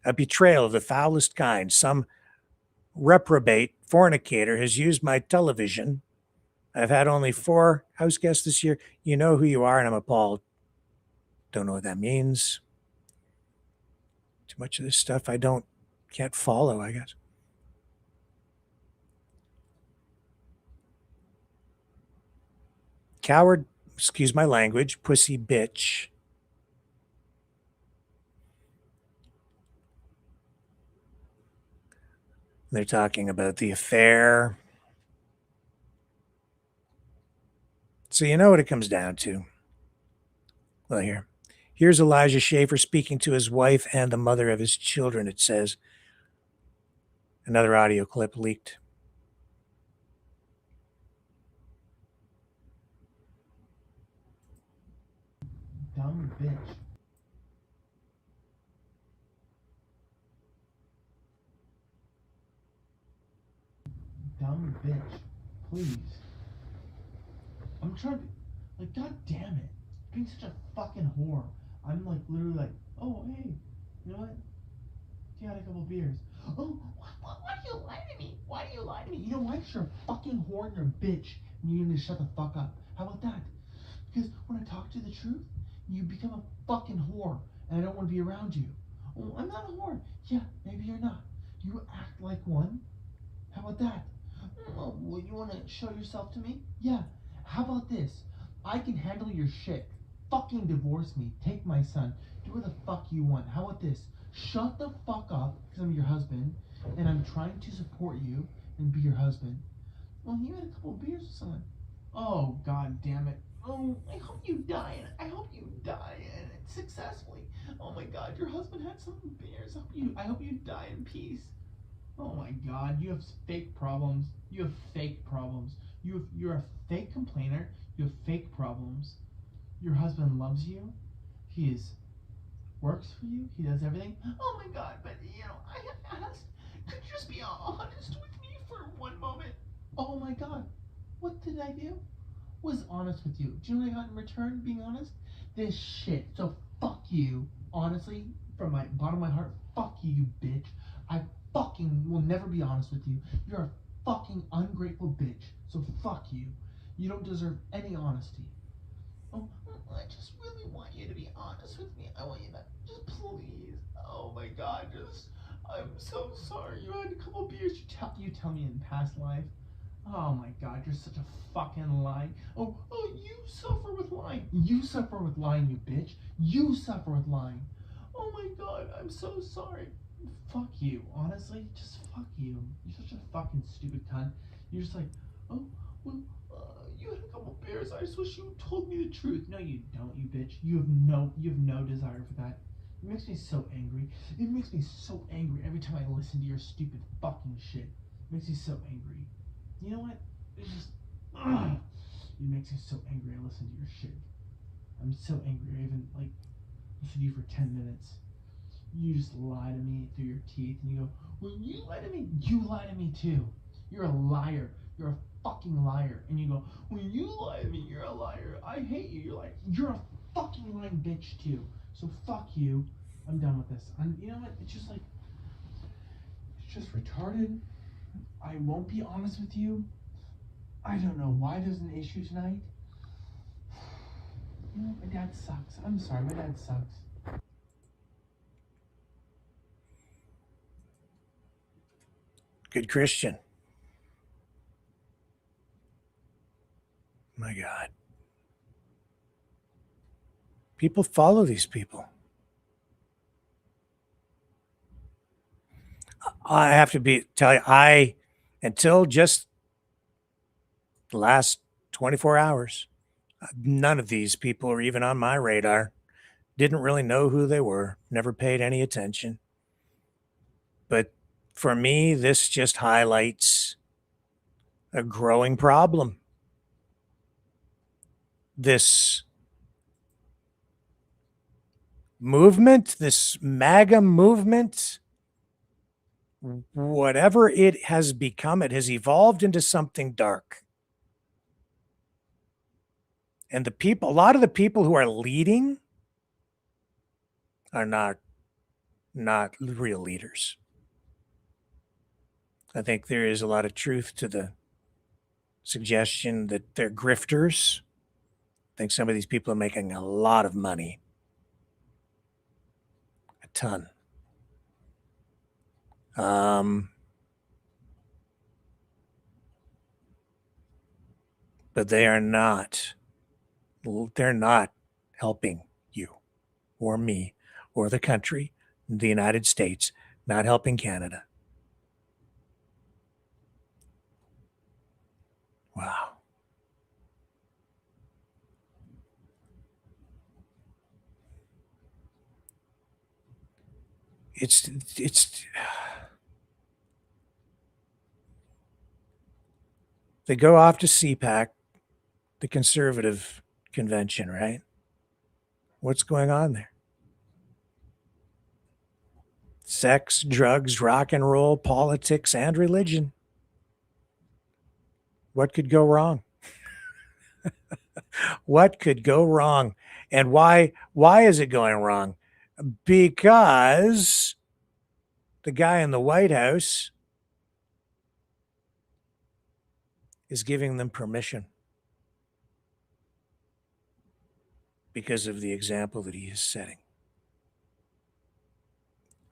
A betrayal of the foulest kind. Some reprobate fornicator has used my television. I've had only 4 house guests this year. You know who you are, and I'm appalled. Don't know what that means. Too much of this stuff I can't follow, I guess. Coward, excuse my language, pussy bitch. They're talking about the affair. So you know what it comes down to. Well, here's Elijah Schaffer speaking to his wife and the mother of his children, it says. Another audio clip leaked. Dumb bitch. Dumb bitch. Please. I'm trying to, like, god damn it. Being such a fucking whore. I'm like, literally like, oh, hey, you know what? You had a couple beers. Oh, why do you lie to me? Why do you lie to me? You know why? You're a fucking whore and you're a bitch. And you need to shut the fuck up. How about that? Because when I talk to you the truth, you become a fucking whore. And I don't want to be around you. Oh, I'm not a whore. Yeah, maybe you're not. You act like one. How about that? Oh, well, you want to show yourself to me? Yeah. How about this? I can handle your shit. Fucking divorce me. Take my son. Do what the fuck you want. How about this? Shut the fuck up, because I'm your husband, and I'm trying to support you and be your husband. Well, you had a couple of beers with someone. Oh, god damn it. Oh, I hope you die. I hope you die successfully. Oh my god, your husband had some beers. I hope you die in peace. Oh my god, you have fake problems. You have fake problems. You're a fake complainer. You have fake problems. Your husband loves you. He works for you. He does everything. Oh my God, but I asked, could you just be honest with me for one moment? Oh my God, what did I do? Was honest with you. Do you know what I got in return, being honest? This shit. So fuck you. Honestly, from my bottom of my heart, fuck you, you bitch. I fucking will never be honest with you. You're a fucking ungrateful bitch. So fuck you. You don't deserve any honesty. Oh, I just really want you to be honest with me. I want you to just please. Oh my God, I'm so sorry. You had a couple beers. You tell me in past life. Oh my God, you're such a fucking lie. Oh, you suffer with lying. You suffer with lying, you bitch. You suffer with lying. Oh my God, I'm so sorry. Fuck you. Honestly, just fuck you. You're such a fucking stupid cunt. You're just like, oh, well, you had a couple beers. I just wish you told me the truth. No, you don't, you bitch. You have no desire for that. It makes me so angry. It makes me so angry every time I listen to your stupid fucking shit. It makes me so angry. You know what? It's just, it makes me so angry I listen to your shit. I'm so angry I even, listened to you for 10 minutes. You just lie to me through your teeth, and you go, well, you lie to me? You lie to me too. You're a liar. You're a fucking liar. And you go, when you lie to me, you're a liar. I hate you. You're like, you're a fucking lying bitch too. So fuck you. I'm done with this. You know what? It's just it's just retarded. I won't be honest with you. I don't know why there's an issue tonight. You know, my dad sucks. I'm sorry, my dad sucks. Good Christian. My God. People follow these people. I have to tell you, until just the last 24 hours, none of these people are even on my radar. Didn't really know who they were, never paid any attention. But for me, this just highlights a growing problem. This movement, this MAGA movement, whatever it has become, it has evolved into something dark. And a lot of the people who are leading are not real leaders. I think there is a lot of truth to the suggestion that they're grifters. I think some of these people are making a lot of money. A ton. But they're not helping you or me or the country, the United States, not helping Canada. Wow. It's they go off to CPAC, the conservative convention, right? What's going on there? Sex, drugs, rock and roll, politics, and religion. What could go wrong? What could go wrong? And why is it going wrong? Because the guy in the White House is giving them permission because of the example that he is setting.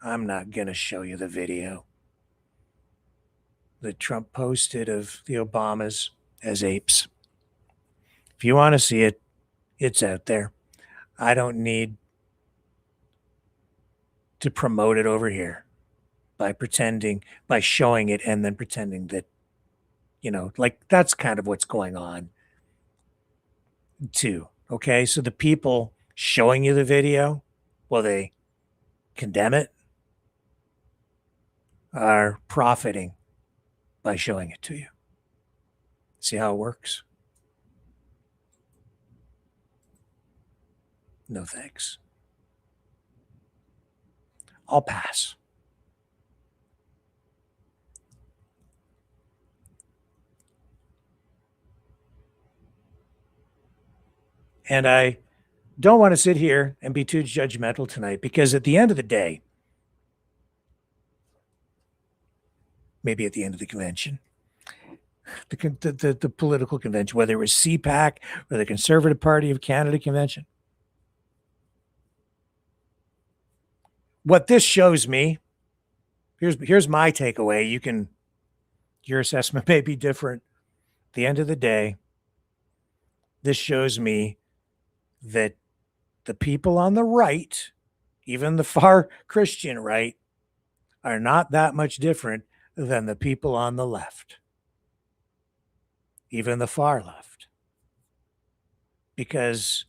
I'm not going to show you the video that Trump posted of the Obamas as apes. If you want to see it, it's out there. I don't need to promote it over here by showing it and then pretending that, that's kind of what's going on too. Okay. So the people showing you the video, will they condemn it? Are profiting by showing it to you. See how it works? No thanks. I'll pass. And I don't want to sit here and be too judgmental tonight, because at the end of the day, maybe at the end of the convention, the political convention, whether it was CPAC or the Conservative Party of Canada convention, what this shows me, here's my takeaway. Your assessment may be different. At the end of the day, this shows me that the people on the right, even the far Christian right, are not that much different than the people on the left, even the far left, because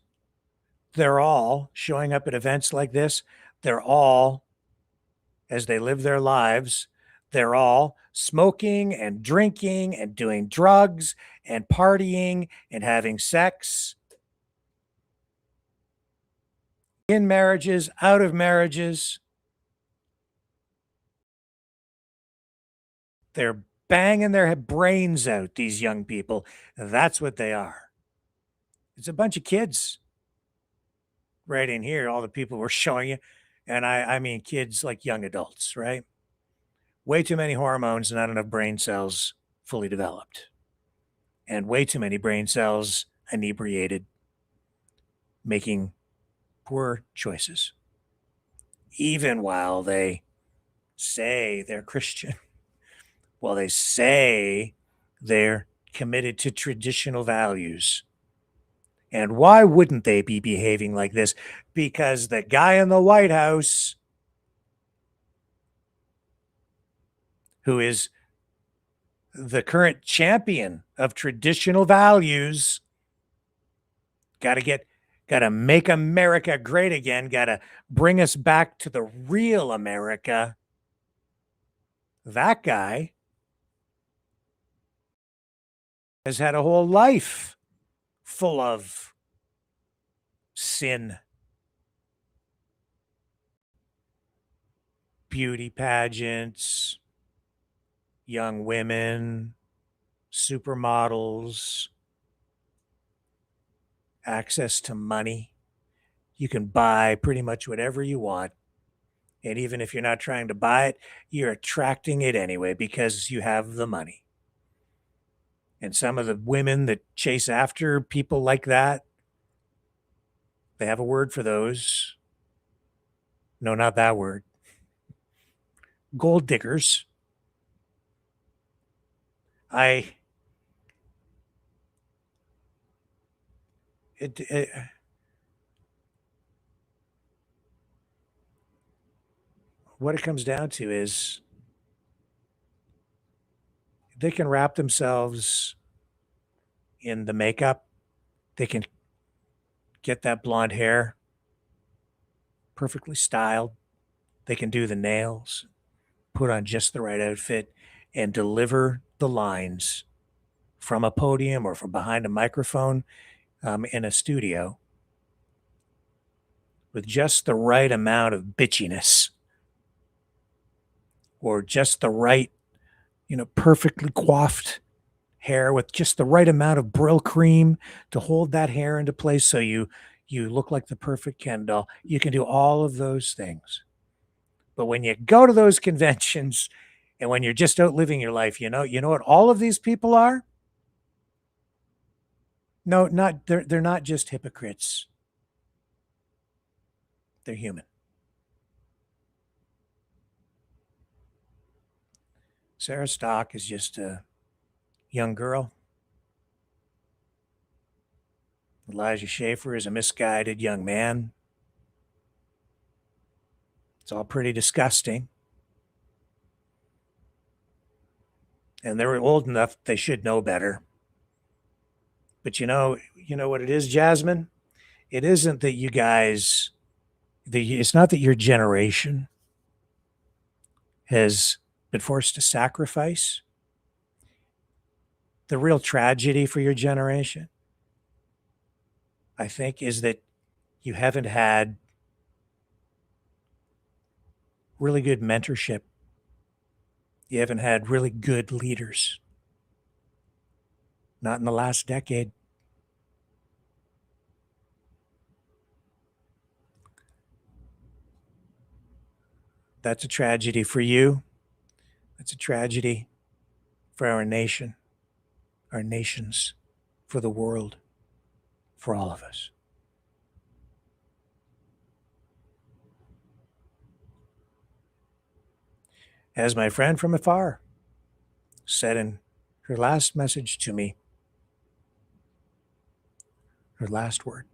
they're all showing up at events like this. They're all, as they live their lives, they're all smoking and drinking and doing drugs and partying and having sex, in marriages, out of marriages. They're banging their brains out, these young people. That's what they are. It's a bunch of kids right in here, all the people we're showing you. And I mean kids like young adults, right? Way too many hormones, not enough brain cells fully developed. And way too many brain cells inebriated, making poor choices, even while they say they're Christian, while they say they're committed to traditional values. And why wouldn't they be behaving like this? Because the guy in the White House, who is the current champion of traditional values, got to make America great again, got to bring us back to the real America. That guy has had a whole life full of sin, beauty pageants, young women, supermodels, access to money. You can buy pretty much whatever you want. And even if you're not trying to buy it, you're attracting it anyway because you have the money. And some of the women that chase after people like that, they have a word for those. No, not that word. Gold diggers. What it comes down to is they can wrap themselves in the makeup. They can get that blonde hair perfectly styled. They can do the nails, put on just the right outfit, and deliver the lines from a podium or from behind a microphone in a studio with just the right amount of bitchiness or just the right, perfectly coiffed hair with just the right amount of Brill cream to hold that hair into place so you look like the perfect Ken doll. You can do all of those things. But when you go to those conventions and when you're just out living your life, you know what all of these people are? No, they're not just hypocrites. They're human. Sarah Stock is just a young girl. Elijah Schaffer is a misguided young man. It's all pretty disgusting. And they're old enough, they should know better. But you know what it is, Jasmine? It isn't that you guys, it's not that your generation has been forced to sacrifice. The real tragedy for your generation, I think, is that You haven't had really good mentorship. You haven't had really good leaders. Not in the last decade. That's a tragedy for you. That's a tragedy for our nation, our nations, for the world, for all of us. As my friend from afar said in her last message to me, her last word,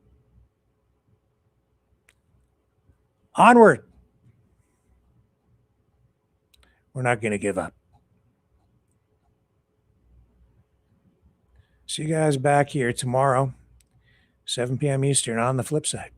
onward. We're not going to give up. See you guys back here tomorrow, 7 p.m. Eastern on the flip side.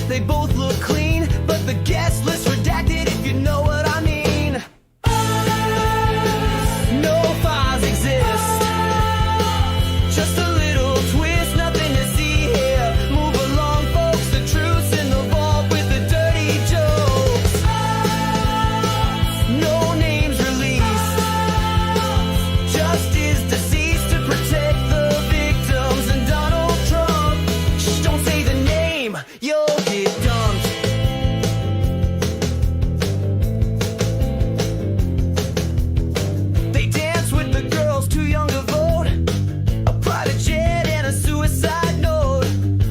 They both look clean, but the guest list redacted, if you know what I mean. No files exist, just a little twist, nothing to see here. Move along, folks, the truth's in the vault with the dirty jokes. No names released, justice deceased to protect the victims. And Donald Trump, shh, don't say the name, you'll get dumped. They dance with the girls too young to vote, a private jet and a suicide note.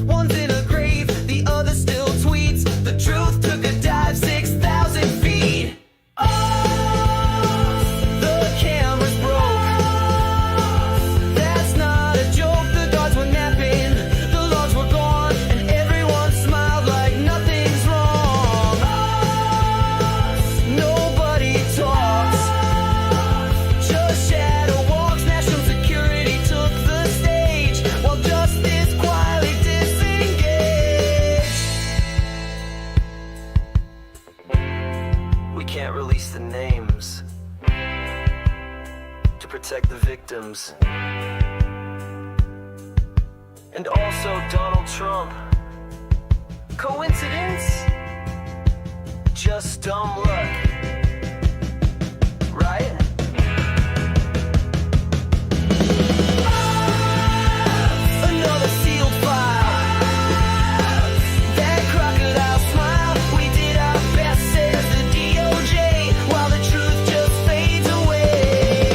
One's in a grave, the other still tweets. The truth took a dive 6,000 feet. The cameras broke, that's not a joke. The guards were napping, the logs were gone, and everyone smiled like nothing's wrong. Nobody talks, just shadow walks. National security took the stage while justice quietly disengaged. We can't release the names to protect the victims. And also Donald Trump. Coincidence? Just dumb luck. Right? Another sealed file. That crocodile smile. We did our best, says the DOJ, while the truth just fades away.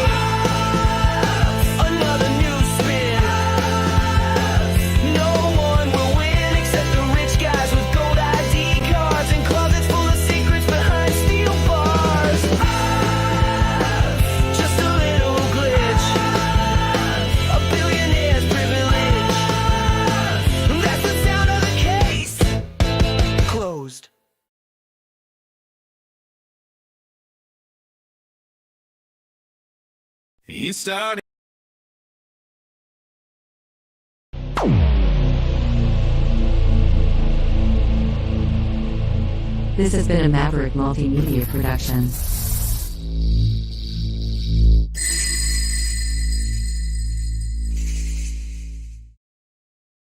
Another new spin. No one will win except the rich guys with gold ID cards and closets full of secrets behind steel bars. Just a little glitch, a billionaire's privilege. That's the sound of the case closed. He started. This has been a Maverick Multimedia production.